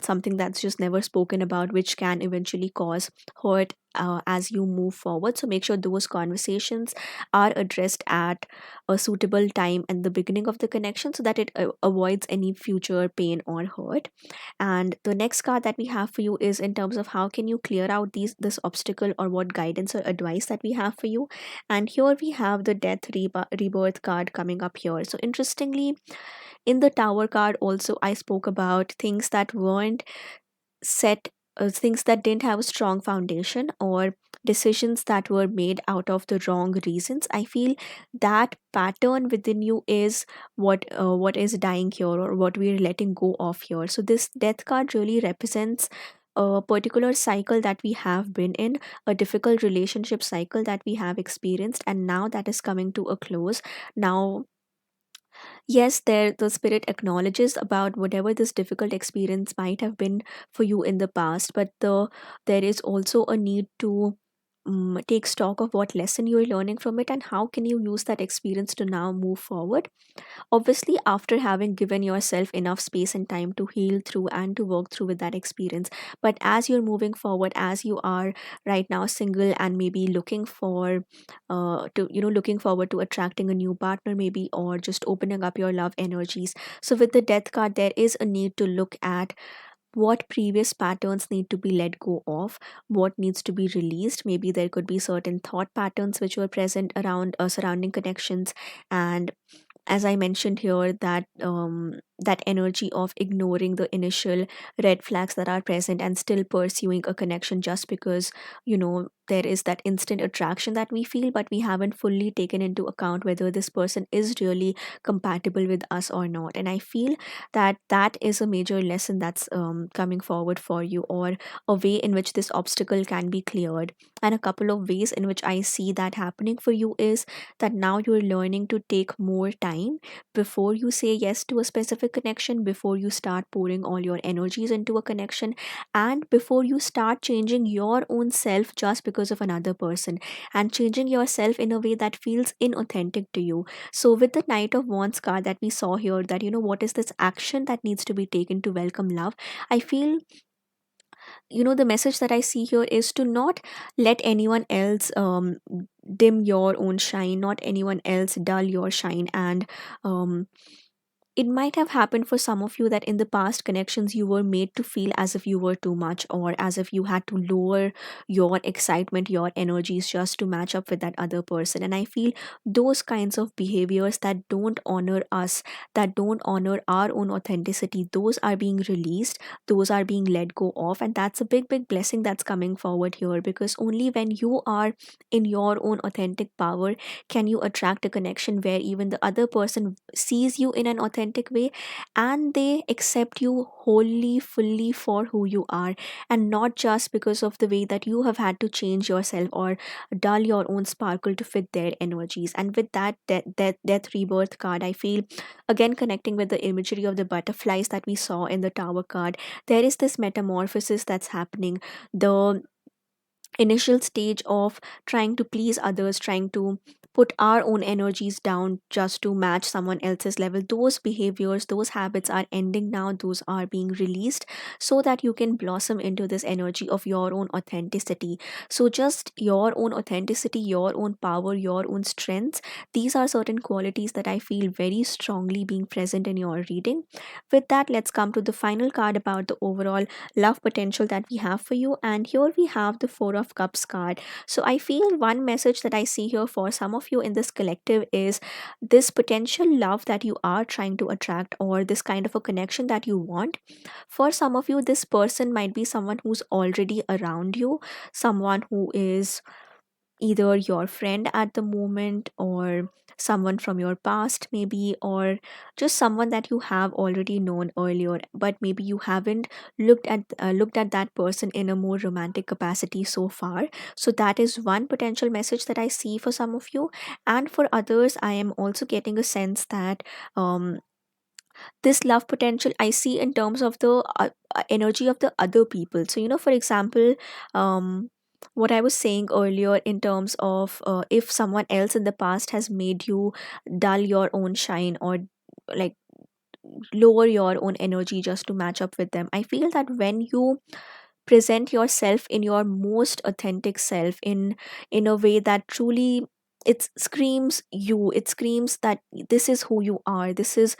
something that's just never spoken about, which can eventually cause hurt as you move forward. So make sure those conversations are addressed at a suitable time in the beginning of the connection, so that it avoids any future pain or hurt. And the next card that we have for you is in terms of how can you clear out this obstacle, or what guidance or advice that we have for you. And here we have the rebirth card coming up here. So interestingly, in the Tower card also, I spoke about things that weren't set, things that didn't have a strong foundation, or decisions that were made out of the wrong reasons. I feel that pattern within you is what is dying here, or what we're letting go of here. So this Death card really represents a particular cycle that we have been in, a difficult relationship cycle that we have experienced, and now that is coming to a close. Now, yes, there the spirit acknowledges about whatever this difficult experience might have been for you in the past, but there is also a need to take stock of what lesson you're learning from it, and how can you use that experience to now move forward. Obviously, after having given yourself enough space and time to heal through and to work through with that experience. But as you're moving forward, as you are right now single and maybe looking forward to attracting a new partner, maybe, or just opening up your love energies. So with the Death card, there is a need to look at what previous patterns need to be let go of, what needs to be released. Maybe there could be certain thought patterns which were present around surrounding connections. And as I mentioned here, that that energy of ignoring the initial red flags that are present and still pursuing a connection just because, there is that instant attraction that we feel, but we haven't fully taken into account whether this person is really compatible with us or not. And I feel that that is a major lesson that's coming forward for you, or a way in which this obstacle can be cleared. And a couple of ways in which I see that happening for you is that now you're learning to take more time before you say yes to a specific connection, before you start pouring all your energies into a connection, and before you start changing your own self just because of another person, and changing yourself in a way that feels inauthentic to you. So, with the Knight of Wands card that we saw here, that what is this action that needs to be taken to welcome love? I feel, the message that I see here is to not let anyone else dim your own shine, not anyone else dull your shine. And um, it might have happened for some of you that in the past connections you were made to feel as if you were too much, or as if you had to lower your excitement, your energies, just to match up with that other person. And I feel those kinds of behaviors that don't honor us, that don't honor our own authenticity, those are being released, those are being let go of. And that's a big, big blessing that's coming forward here, because only when you are in your own authentic power can you attract a connection where even the other person sees you in an authentic way, and they accept you wholly, fully for who you are, and not just because of the way that you have had to change yourself or dull your own sparkle to fit their energies. And with that death rebirth card, I feel, again connecting with the imagery of the butterflies that we saw in the tower card, there is this metamorphosis that's happening. The initial stage of trying to please others, trying to put our own energies down just to match someone else's level, those behaviors, those habits are ending now, those are being released, so that you can blossom into this energy of your own authenticity. So, just your own authenticity, your own power, your own strengths, these are certain qualities that I feel very strongly being present in your reading. With that, let's come to the final card about the overall love potential that we have for you. And here we have the Four of Cups card. So I feel one message that I see here for some of you in this collective is this potential love that you are trying to attract, or this kind of a connection that you want. For some of you, this person might be someone who's already around you, someone who is either your friend at the moment, or someone from your past maybe, or just someone that you have already known earlier, but maybe you haven't looked at that person in a more romantic capacity so far. So that is one potential message that I see for some of you. And for others, I am also getting a sense that um this love potential I see in terms of the energy of the other people. So, for example, um what I was saying earlier in terms of, if someone else in the past has made you dull your own shine, or like lower your own energy just to match up with them, I feel that when you present yourself in your most authentic self, in a way that truly, it screams you, it screams that this is who you are, this is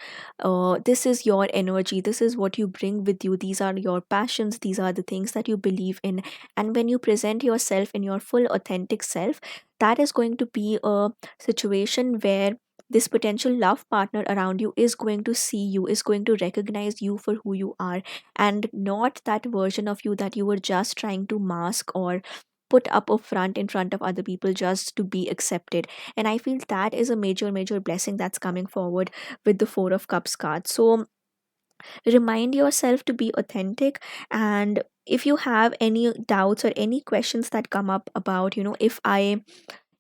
your energy, this is what you bring with you, these are your passions, these are the things that you believe in. And when you present yourself in your full authentic self, that is going to be a situation where this potential love partner around you is going to see you, is going to recognize you for who you are, and not that version of you that you were just trying to mask or put up a front in front of other people just to be accepted. And I feel that is a major, major blessing that's coming forward with the Four of Cups card. So remind yourself to be authentic. And if you have any doubts or any questions that come up about,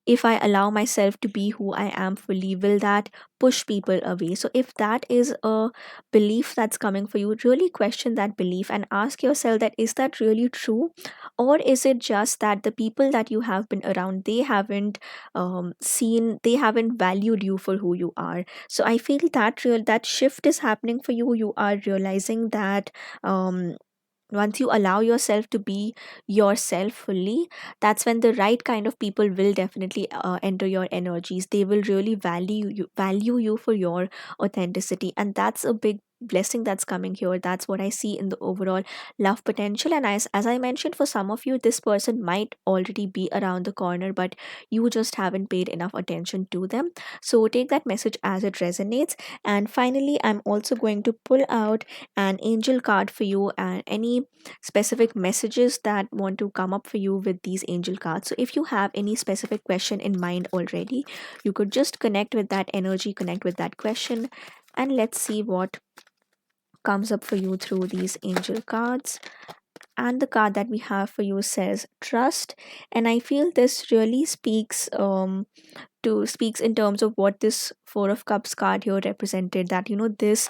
if I allow myself to be who I am fully, will that push people away? So, if that is a belief that's coming for you, really question that belief and ask yourself, that is that really true? Or is it just that the people that you have been around, they haven't they haven't valued you for who you are? So, I feel that shift is happening for you. You are realizing that. Once you allow yourself to be yourself fully, that's when the right kind of people will definitely enter your energies. They will really value you for your authenticity, and that's a big blessing that's coming here. That's what I see in the overall love potential. And as I mentioned, for some of you, this person might already be around the corner, but you just haven't paid enough attention to them. So take that message as it resonates. And finally, I'm also going to pull out an angel card for you, and any specific messages that want to come up for you with these angel cards. So if you have any specific question in mind already, you could just connect with that energy, connect with that question, and let's see what comes up for you through these angel cards. And the card that we have for you says trust, and I feel this really speaks in terms of what this four of cups card here represented, that this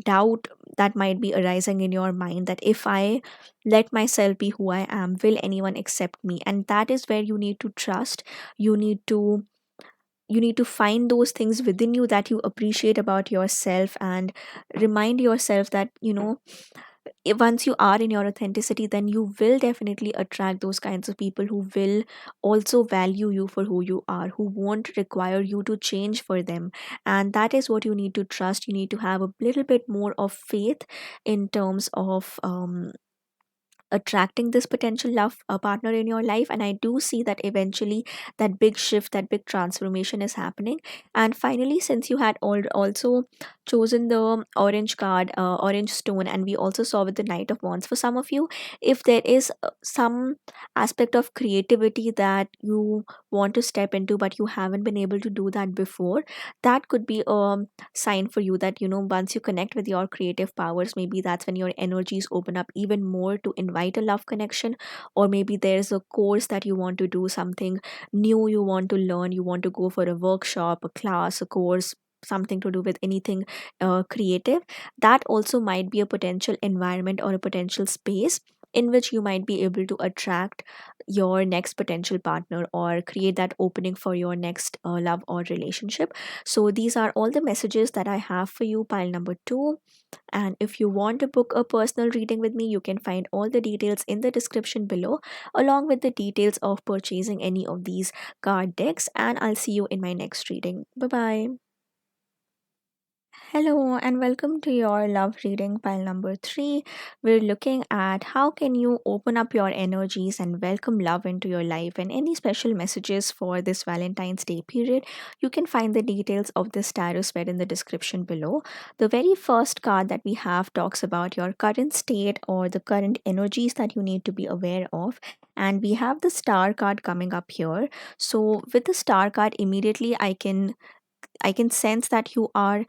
doubt that might be arising in your mind, that if I let myself be who I am, will anyone accept me? And that is where you need to trust. You need to you need to find those things within you that you appreciate about yourself, and remind yourself that once you are in your authenticity, then you will definitely attract those kinds of people who will also value you for who you are, who won't require you to change for them. And that is what you need to trust. You need to have a little bit more of faith in terms of attracting this potential love partner in your life. And I do see that eventually that big shift, that big transformation is happening. And finally, since you had also chosen the orange card, orange stone, and we also saw with the knight of wands, for some of you, if there is some aspect of creativity that you want to step into but you haven't been able to do that before, that could be a sign for you that once you connect with your creative powers, maybe that's when your energies open up even more to invite a love connection. Or maybe there's a course that you want to do, something new you want to learn, you want to go for a workshop, a class, a course, something to do with anything creative. That also might be a potential environment or a potential space in which you might be able to attract your next potential partner or create that opening for your next love or relationship. So these are all the messages that I have for you, pile number 2. And if you want to book a personal reading with me, you can find all the details in the description below, along with the details of purchasing any of these card decks. And I'll see you in my next reading. Bye bye. Hello and welcome to your love reading pile number 3. We're looking at how can you open up your energies and welcome love into your life, and any special messages for this Valentine's Day period. You can find the details of this tarot spread in the description below. The very first card that we have talks about your current state or the current energies that you need to be aware of. And we have the star card coming up here. So with the star card, immediately I can sense that you are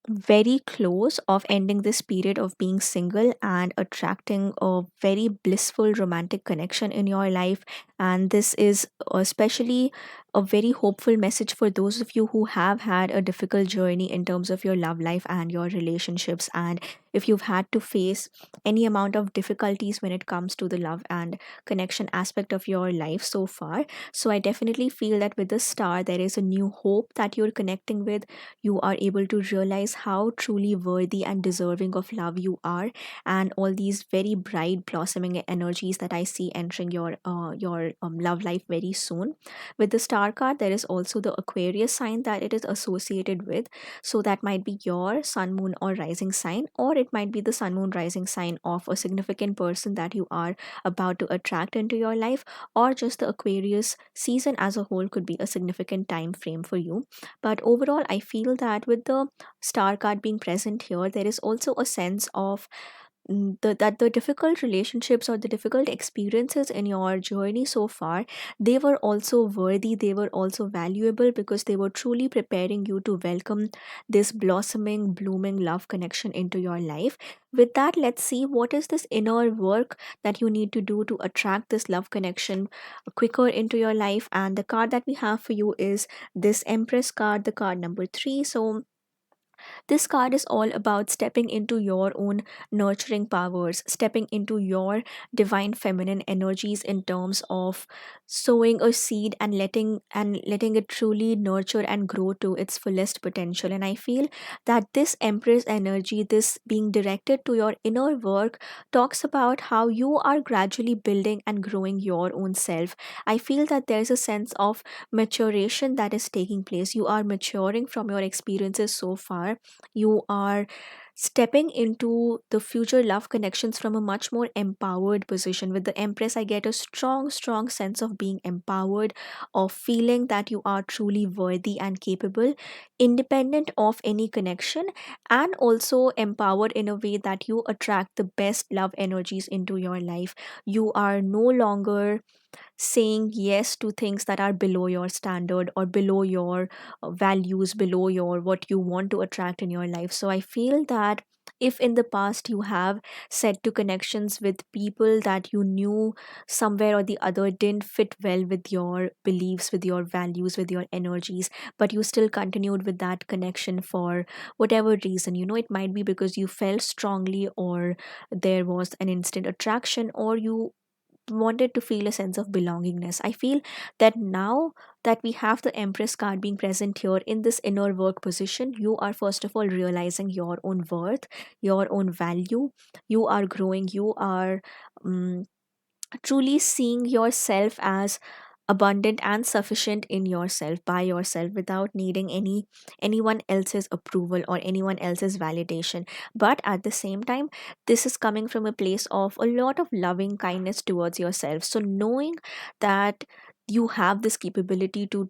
very close of ending this period of being single and attracting a very blissful romantic connection in your life. And this is especially a very hopeful message for those of you who have had a difficult journey in terms of your love life and your relationships, and if you've had to face any amount of difficulties when it comes to the love and connection aspect of your life so far. So I definitely feel that with the star there is a new hope that you're connecting with. You are able to realize how truly worthy and deserving of love you are, and all these very bright blossoming energies that I see entering your love life very soon. With the star card, there is also the Aquarius sign that it is associated with. So that might be your sun, moon, or rising sign, or it might be the sun, moon, rising sign of a significant person that you are about to attract into your life, or just the Aquarius season as a whole could be a significant time frame for you. But overall, I feel that with the star card being present here, there is also a sense of that the difficult relationships or the difficult experiences in your journey so far, they were also worthy, they were also valuable, because they were truly preparing you to welcome this blossoming blooming love connection into your life. With that, let's see what is this inner work that you need to do to attract this love connection quicker into your life. And the card that we have for you is this Empress card, the card number 3. So this card is all about stepping into your own nurturing powers, stepping into your divine feminine energies in terms of sowing a seed and letting it truly nurture and grow to its fullest potential. And I feel that this Empress energy, this being directed to your inner work, talks about how you are gradually building and growing your own self. I feel that there's a sense of maturation that is taking place. You are maturing from your experiences so far, you are stepping into the future love connections from a much more empowered position. With the Empress, I get a strong sense of being empowered, of feeling that you are truly worthy and capable, independent of any connection, and also empowered in a way that you attract the best love energies into your life. You are no longer saying yes to things that are below your standard or below your values, below your what you want to attract in your life. So I feel that if in the past you have said to connections with people that you knew somewhere or the other didn't fit well with your beliefs, with your values, with your energies, but you still continued with that connection for whatever reason, it might be because you felt strongly, or there was an instant attraction, or you wanted to feel a sense of belongingness. I feel that now that we have the Empress card being present here in this inner work position, you are first of all realizing your own worth, your own value. You are growing, you are um, truly seeing yourself as abundant and sufficient in yourself, by yourself, without needing anyone else's approval or anyone else's validation. But at the same time, this is coming from a place of a lot of loving kindness towards yourself. So knowing that you have this capability to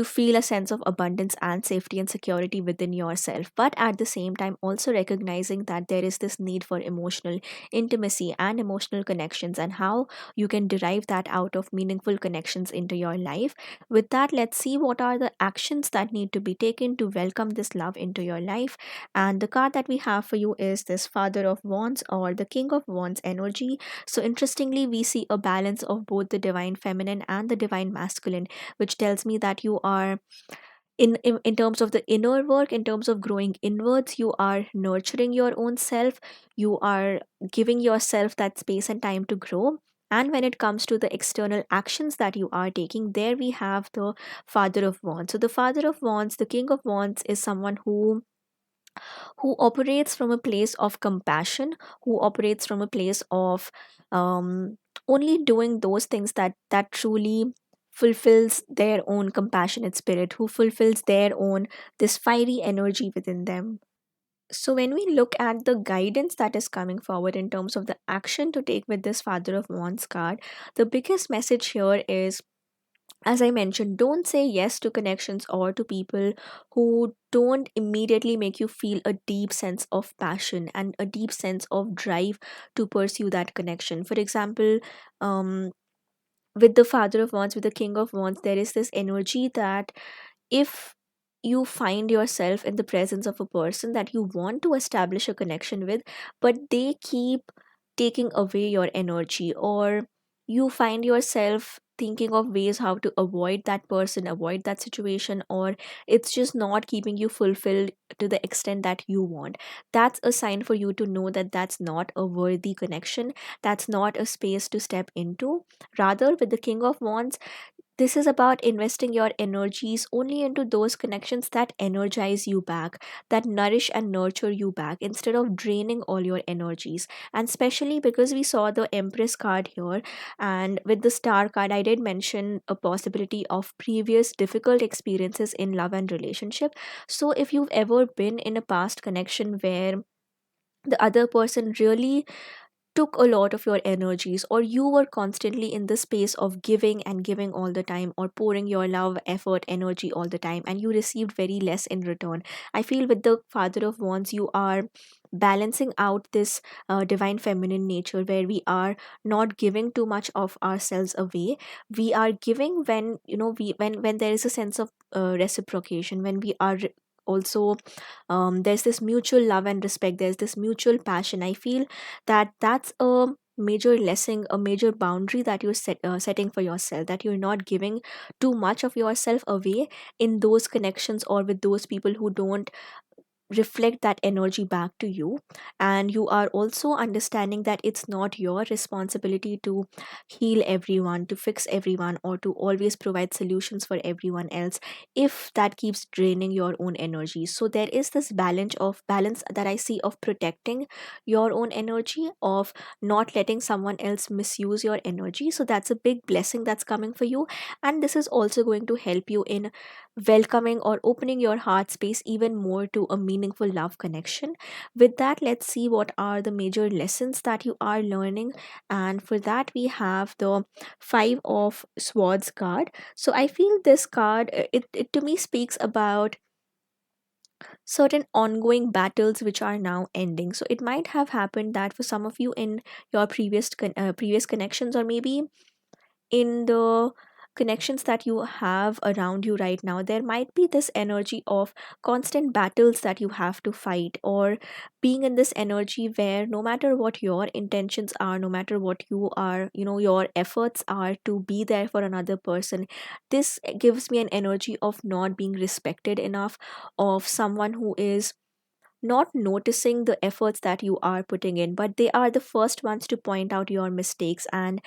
feel a sense of abundance and safety and security within yourself, but at the same time also recognizing that there is this need for emotional intimacy and emotional connections, and how you can derive that out of meaningful connections into your life. With that, let's see what are the actions that need to be taken to welcome this love into your life. And the card that we have for you is this Father of Wands, or the King of Wands energy. So interestingly, we see a balance of both the divine feminine and the divine masculine, which tells me that you are in terms of the inner work, in terms of growing inwards, you are nurturing your own self, you are giving yourself that space and time to grow. And when it comes to the external actions that you are taking, there we have the Father of Wands. So the Father of Wands, the King of Wands, is someone who operates from a place of compassion, who operates from a place of only doing those things that truly fulfills their own compassionate spirit, who fulfills their own this fiery energy within them. So when we look at the guidance that is coming forward in terms of the action to take with this Father of Wands card, the biggest message here is, as I mentioned, don't say yes to connections or to people who don't immediately make you feel a deep sense of passion and a deep sense of drive to pursue that connection. For example, um, with the Father of Wands, with the King of Wands, there is this energy that if you find yourself in the presence of a person that you want to establish a connection with, but they keep taking away your energy, or you find yourself thinking of ways how to avoid that person, avoid that situation, or it's just not keeping you fulfilled to the extent that you want, that's a sign for you to know that that's not a worthy connection, that's not a space to step into. Rather, with the King of Wands, this is about investing your energies only into those connections that energize you back, that nourish and nurture you back, instead of draining all your energies. And especially because we saw the Empress card here, and with the Star card, I did mention a possibility of previous difficult experiences in love and relationship. So, if you've ever been in a past connection where the other person really took a lot of your energies, or you were constantly in the space of giving and giving all the time, or pouring your love, effort, energy all the time, and you received very less in return, I feel with the Father of Wands you are balancing out this divine feminine nature, where we are not giving too much of ourselves away. We are giving when when there is a sense of reciprocation, when we are also there's this mutual love and respect, there's this mutual passion. I feel that that's a major lesson, a major boundary that you're setting for yourself, that you're not giving too much of yourself away in those connections or with those people who don't reflect that energy back to you. And you are also understanding that it's not your responsibility to heal everyone, to fix everyone, or to always provide solutions for everyone else if that keeps draining your own energy. So there is this balance that I see of protecting your own energy, of not letting someone else misuse your energy. So that's a big blessing that's coming for you, and this is also going to help you in welcoming or opening your heart space even more to a meaningful love connection. With that, let's see what are the major lessons that you are learning. And for that, we have the Five of Swords card. So I feel this card, it to me speaks about certain ongoing battles which are now ending. So it might have happened that for some of you in your previous connections, or maybe in the connections that you have around you right now, there might be this energy of constant battles that you have to fight, or being in this energy where no matter what your intentions are, no matter what you are, your efforts are to be there for another person, this gives me an energy of not being respected enough, of someone who is not noticing the efforts that you are putting in, but they are the first ones to point out your mistakes, and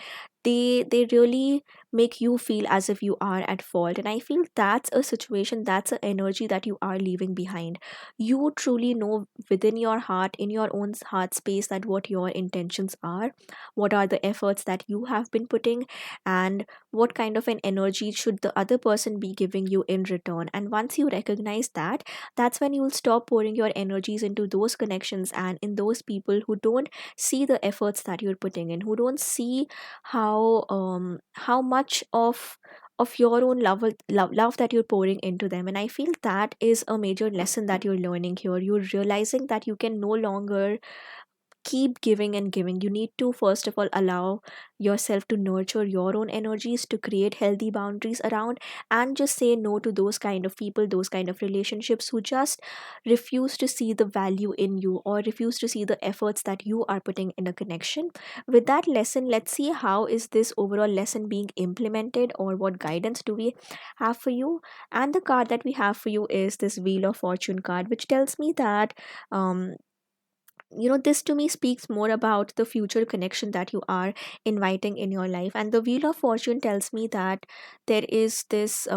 they really make you feel as if you are at fault. And I feel that's a situation, that's an energy that you are leaving behind. You truly know within your heart, in your own heart space, that what your intentions are, what are the efforts that you have been putting, and what kind of an energy should the other person be giving you in return. And once you recognize that, that's when you'll stop pouring your energies into those connections and in those people who don't see the efforts that you're putting in, who don't see how much of your own love that you're pouring into them. And I feel that is a major lesson that you're learning here. You're realizing that you can no longer keep giving and giving. You need to first of all allow yourself to nurture your own energies, to create healthy boundaries around, and just say no to those kind of people, those kind of relationships who just refuse to see the value in you, or refuse to see the efforts that you are putting in a connection. With that lesson, let's see how is this overall lesson being implemented, or what guidance do we have for you. And the card that we have for you is this Wheel of Fortune card, which tells me that um this to me speaks more about the future connection that you are inviting in your life. And the Wheel of Fortune tells me that there is this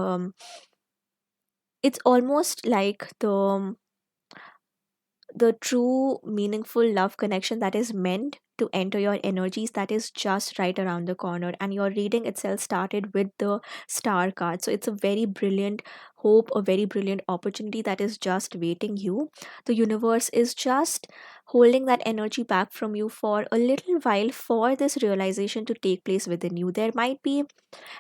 it's almost like the true meaningful love connection that is meant to enter your energies, that is just right around the corner. And your reading itself started with the Star card, so it's a very brilliant hope, a very brilliant opportunity that is just waiting you. The universe is just holding that energy back from you for a little while, for this realization to take place within you. There might be,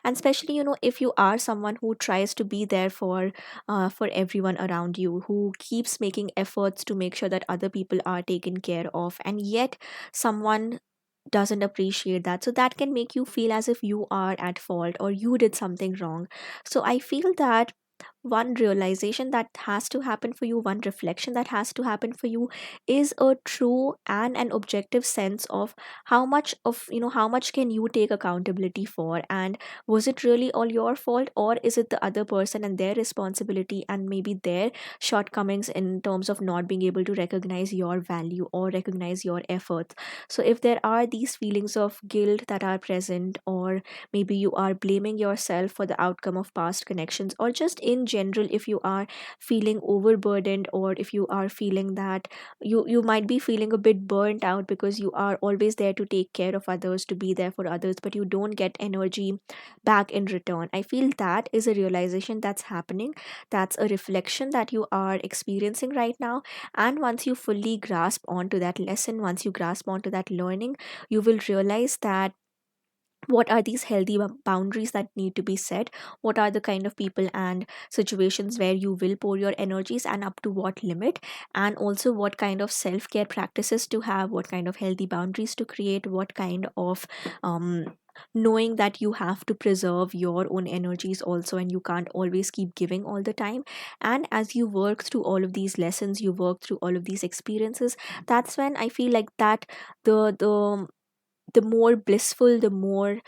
and especially if you are someone who tries to be there for everyone around you, who keeps making efforts to make sure that other people are taken care of, and yet someone doesn't appreciate that, so that can make you feel as if you are at fault or you did something wrong. So I feel that one realization that has to happen for you, one reflection that has to happen for you, is a true and an objective sense of how much can you take accountability for, and was it really all your fault, or is it the other person and their responsibility, and maybe their shortcomings in terms of not being able to recognize your value or recognize your efforts. So if there are these feelings of guilt that are present, or maybe you are blaming yourself for the outcome of past connections, or just in general, if you are feeling overburdened, or if you are feeling that you might be feeling a bit burnt out because you are always there to take care of others, to be there for others, but you don't get energy back in return. I feel that is a realization that's happening, that's a reflection that you are experiencing right now. And once you fully grasp onto that lesson, once you grasp onto that learning, you will realize that what are these healthy boundaries that need to be set, what are the kind of people and situations where you will pour your energies, and up to what limit, and also what kind of self-care practices to have, what kind of healthy boundaries to create, what kind of knowing that you have to preserve your own energies also, and you can't always keep giving all the time. And as you work through all of these lessons, you work through all of these experiences, that's when I feel like that the more blissful, the more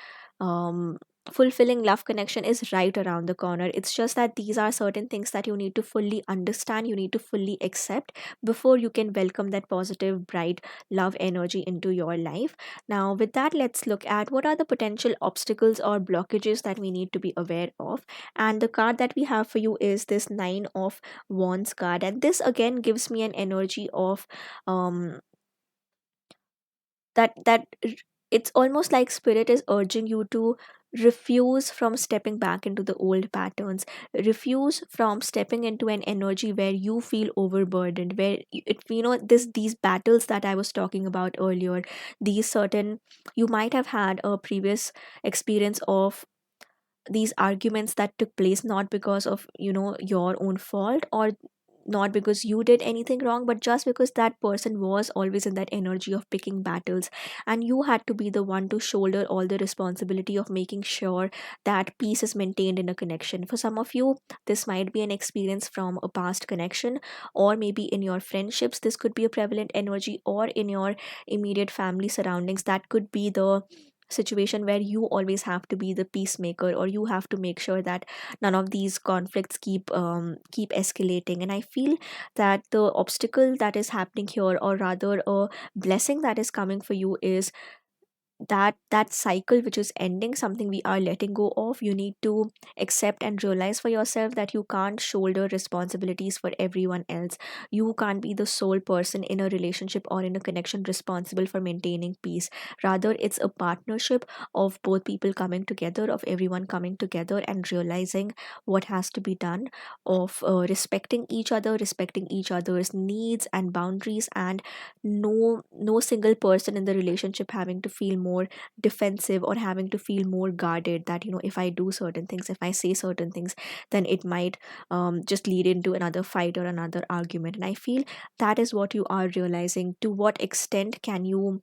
um, fulfilling love connection is right around the corner. It's just that these are certain things that you need to fully understand, you need to fully accept before you can welcome that positive, bright love energy into your life. Now, with that, let's look at what are the potential obstacles or blockages that we need to be aware of. And the card that we have for you is this Nine of Wands card. And this again gives me an energy of um, that it's almost like spirit is urging you to refuse from stepping back into the old patterns, refuse from stepping into an energy where you feel overburdened, where these battles that I was talking about earlier, these certain, you might have had a previous experience of these arguments that took place not because of your own fault, or not because you did anything wrong, but just because that person was always in that energy of picking battles, and you had to be the one to shoulder all the responsibility of making sure that peace is maintained in a connection. For some of you, this might be an experience from a past connection, or maybe in your friendships this could be a prevalent energy, or in your immediate family surroundings that could be the situation where you always have to be the peacemaker, or you have to make sure that none of these conflicts keep escalating. And I feel that the obstacle that is happening here, or rather a blessing that is coming for you, is that cycle which is ending, something we are letting go of. You need to accept and realize for yourself that you can't shoulder responsibilities for everyone else. You can't be the sole person in a relationship or in a connection responsible for maintaining peace. Rather, it's a partnership of both people coming together, of everyone coming together and realizing what has to be done, of respecting each other, respecting each other's needs and boundaries, and no single person in the relationship having to feel more defensive or having to feel more guarded, that if I do certain things, if I say certain things, then it might just lead into another fight or another argument. And I feel that is what you are realizing. To what extent can you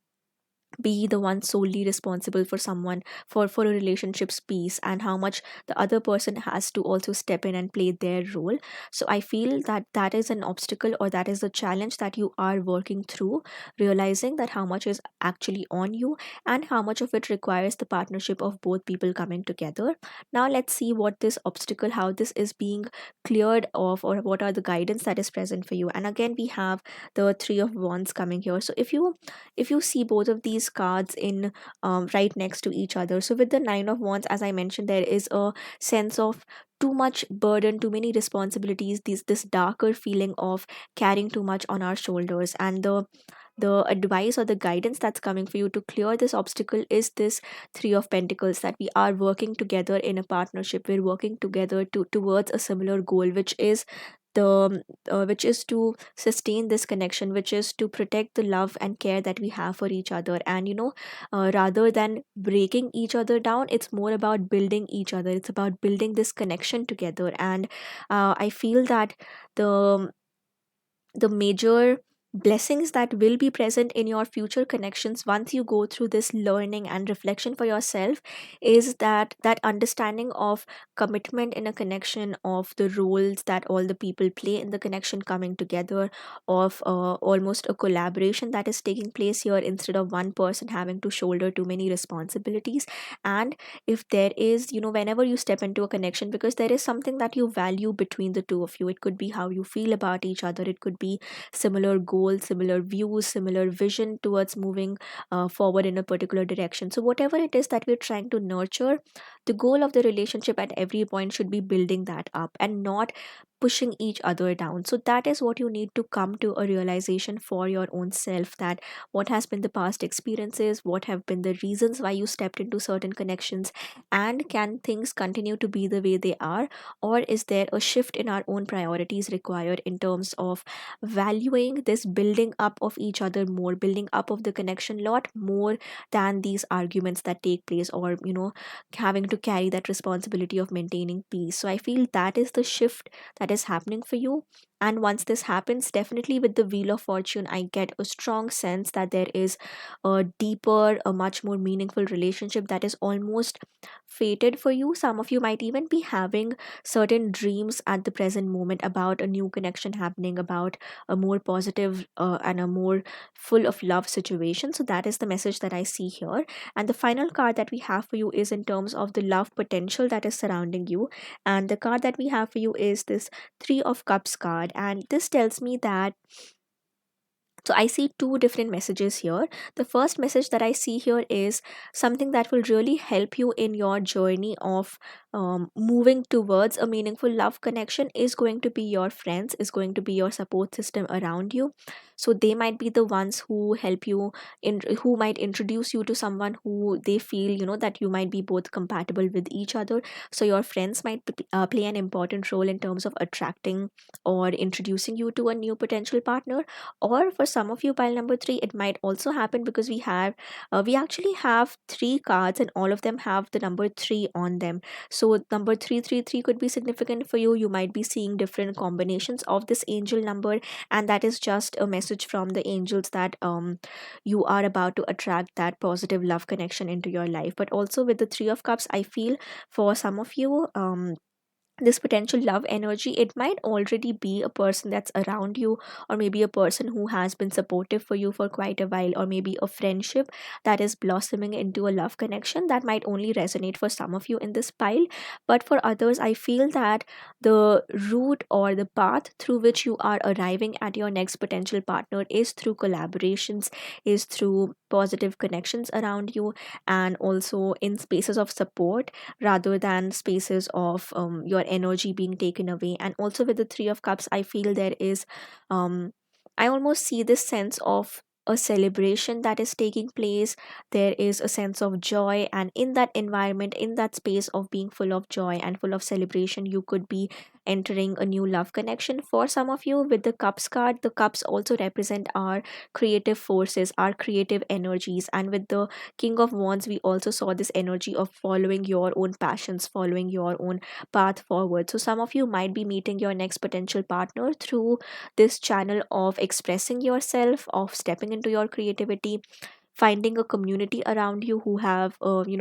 be the one solely responsible for someone, for a relationship's peace, and how much the other person has to also step in and play their role. So I feel that that is an obstacle, or that is the challenge that you are working through, realizing that how much is actually on you, and how much of it requires the partnership of both people coming together. Now let's see what this obstacle, how this is being cleared off, or what are the guidance that is present for you. And again, we have the three of wands coming here. So if you see both of these cards in right next to each other, so with the nine of wands, as I mentioned, there is a sense of too much burden, too many responsibilities, this darker feeling of carrying too much on our shoulders. And the advice or the guidance that's coming for you to clear this obstacle is this three of pentacles, that we are working together in a partnership, we're working together towards a similar goal, the which is to sustain this connection, which is to protect the love and care that we have for each other. And rather than breaking each other down, it's more about building each other, it's about building this connection together. And I feel that the the major blessings that will be present in your future connections once you go through this learning and reflection for yourself is that understanding of commitment in a connection, of the roles that all the people play in the connection coming together, of almost a collaboration that is taking place here, instead of one person having to shoulder too many responsibilities. And if there is, whenever you step into a connection, because there is something that you value between the two of you, it could be how you feel about each other, it could be similar goals, similar views, similar vision towards moving forward in a particular direction. So whatever it is that we're trying to nurture, the goal of the relationship at every point should be building that up and not pushing each other down. So that is what you need to come to a realization for your own self, that what has been the past experiences, what have been the reasons why you stepped into certain connections, and can things continue to be the way they are, or is there a shift in our own priorities required in terms of valuing this building up of each other more, building up of the connection lot more than these arguments that take place, or having to carry that responsibility of maintaining peace. So I feel that is the shift that is happening for you. And once this happens, definitely with the wheel of fortune, I get a strong sense that there is a deeper, a much more meaningful relationship that is almost fated for you. Some of you might even be having certain dreams at the present moment about a new connection happening, about a more positive and a more full of love situation. So that is the message that I see here. And the final card that we have for you is in terms of the love potential that is surrounding you. And the card that we have for you is this three of cups card, and this tells me that, so I see two different messages here. The first message that I see here is something that will really help you in your journey of moving towards a meaningful love connection is going to be your friends, is going to be your support system around you. So they might be the ones who help you in, who might introduce you to someone who they feel, that you might be both compatible with each other. So your friends might play an important role in terms of attracting or introducing you to a new potential partner. Or for some of you, pile number three, it might also happen because we actually have three cards and all of them have the number three on them. So number 333 could be significant for you. You might be seeing different combinations of this angel number, and that is just a message from the angels that you are about to attract that positive love connection into your life. But also with the three of cups, I feel for some of you, this potential love energy, it might already be a person that's around you, or maybe a person who has been supportive for you for quite a while, or maybe a friendship that is blossoming into a love connection that might only resonate for some of you in this pile. But for others, I feel that the route or the path through which you are arriving at your next potential partner is through collaborations, is through positive connections around you, and also in spaces of support rather than spaces of your energy being taken away. And also with the three of cups, I feel there is I almost see this sense of a celebration that is taking place. There is a sense of joy, and in that environment, in that space of being full of joy and full of celebration, you could be entering a new love connection. For some of you, with the cups card, the cups also represent our creative forces, our creative energies. And with the King of Wands, we also saw this energy of following your own passions, following your own path forward. So some of you might be meeting your next potential partner through this channel of expressing yourself, of stepping into your creativity, finding a community around you who have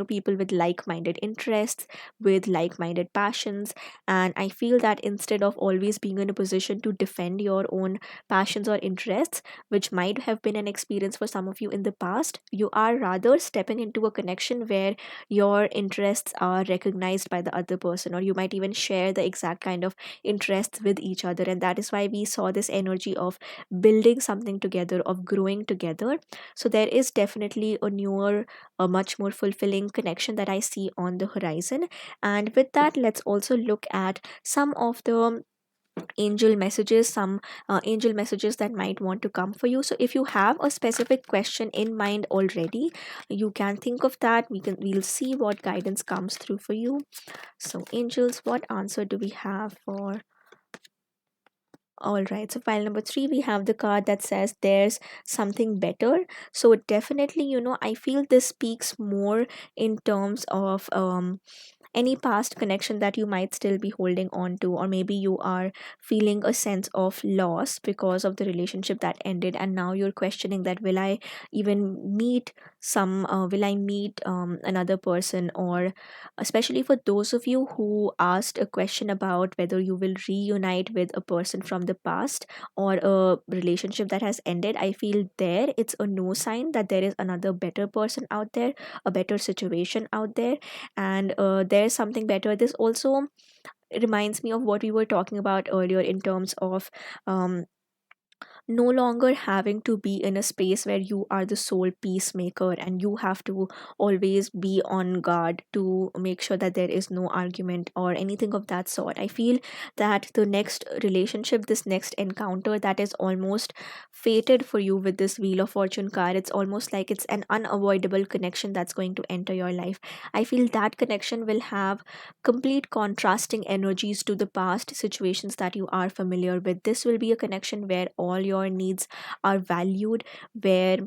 people with like-minded interests, with like-minded passions. And I feel that instead of always being in a position to defend your own passions or interests, which might have been an experience for some of you in the past, you are rather stepping into a connection where your interests are recognized by the other person, or you might even share the exact kind of interests with each other. And that is why we saw this energy of building something together, of growing together. So there is definitely a newer, a much more fulfilling connection that I see on the horizon. And with that, let's also look at some of the angel messages, some angel messages that might want to come for you. So if you have a specific question in mind already, you can think of that. We'll see what guidance comes through for you. So angels, what answer do we have for? All right, so file number three, we have the card that says there's something better. So definitely, I feel this speaks more in terms of any past connection that you might still be holding on to, or maybe you are feeling a sense of loss because of the relationship that ended, and now you're questioning that will I even meet will I meet another person? Or especially for those of you who asked a question about whether you will reunite with a person from the past or a relationship that has ended, I feel there it's a no sign that there is another better person out there, a better situation out there. And there's something better. This also reminds me of what we were talking about earlier in terms of um, no longer having to be in a space where you are the sole peacemaker and you have to always be on guard to make sure that there is no argument or anything of that sort. I feel that the next relationship, this next encounter that is almost fated for you with this Wheel of Fortune card, it's almost like it's an unavoidable connection that's going to enter your life. I feel that connection will have complete contrasting energies to the past situations that you are familiar with. This will be a connection where all your needs are valued, where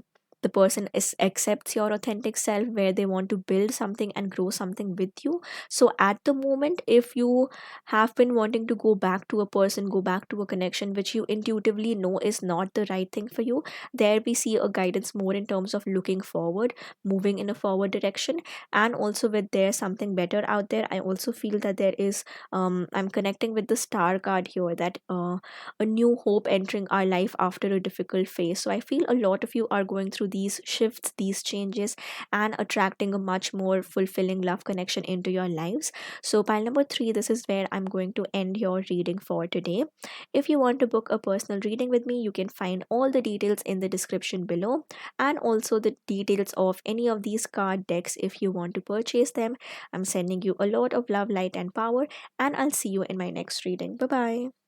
the person accepts your authentic self, where they want to build something and grow something with you. So at the moment, if you have been wanting to go back to a person, go back to a connection which you intuitively know is not the right thing for you, there we see a guidance more in terms of looking forward, moving in a forward direction. And also with there's something better out there, I also feel that there is I'm connecting with the star card here, that a new hope entering our life after a difficult phase. So I feel a lot of you are going through these shifts, these changes, and attracting a much more fulfilling love connection into your lives. So, pile number three, this is where I'm going to end your reading for today. If you want to book a personal reading with me, you can find all the details in the description below, and also the details of any of these card decks if you want to purchase them. I'm sending you a lot of love, light, and power, and I'll see you in my next reading. Bye bye.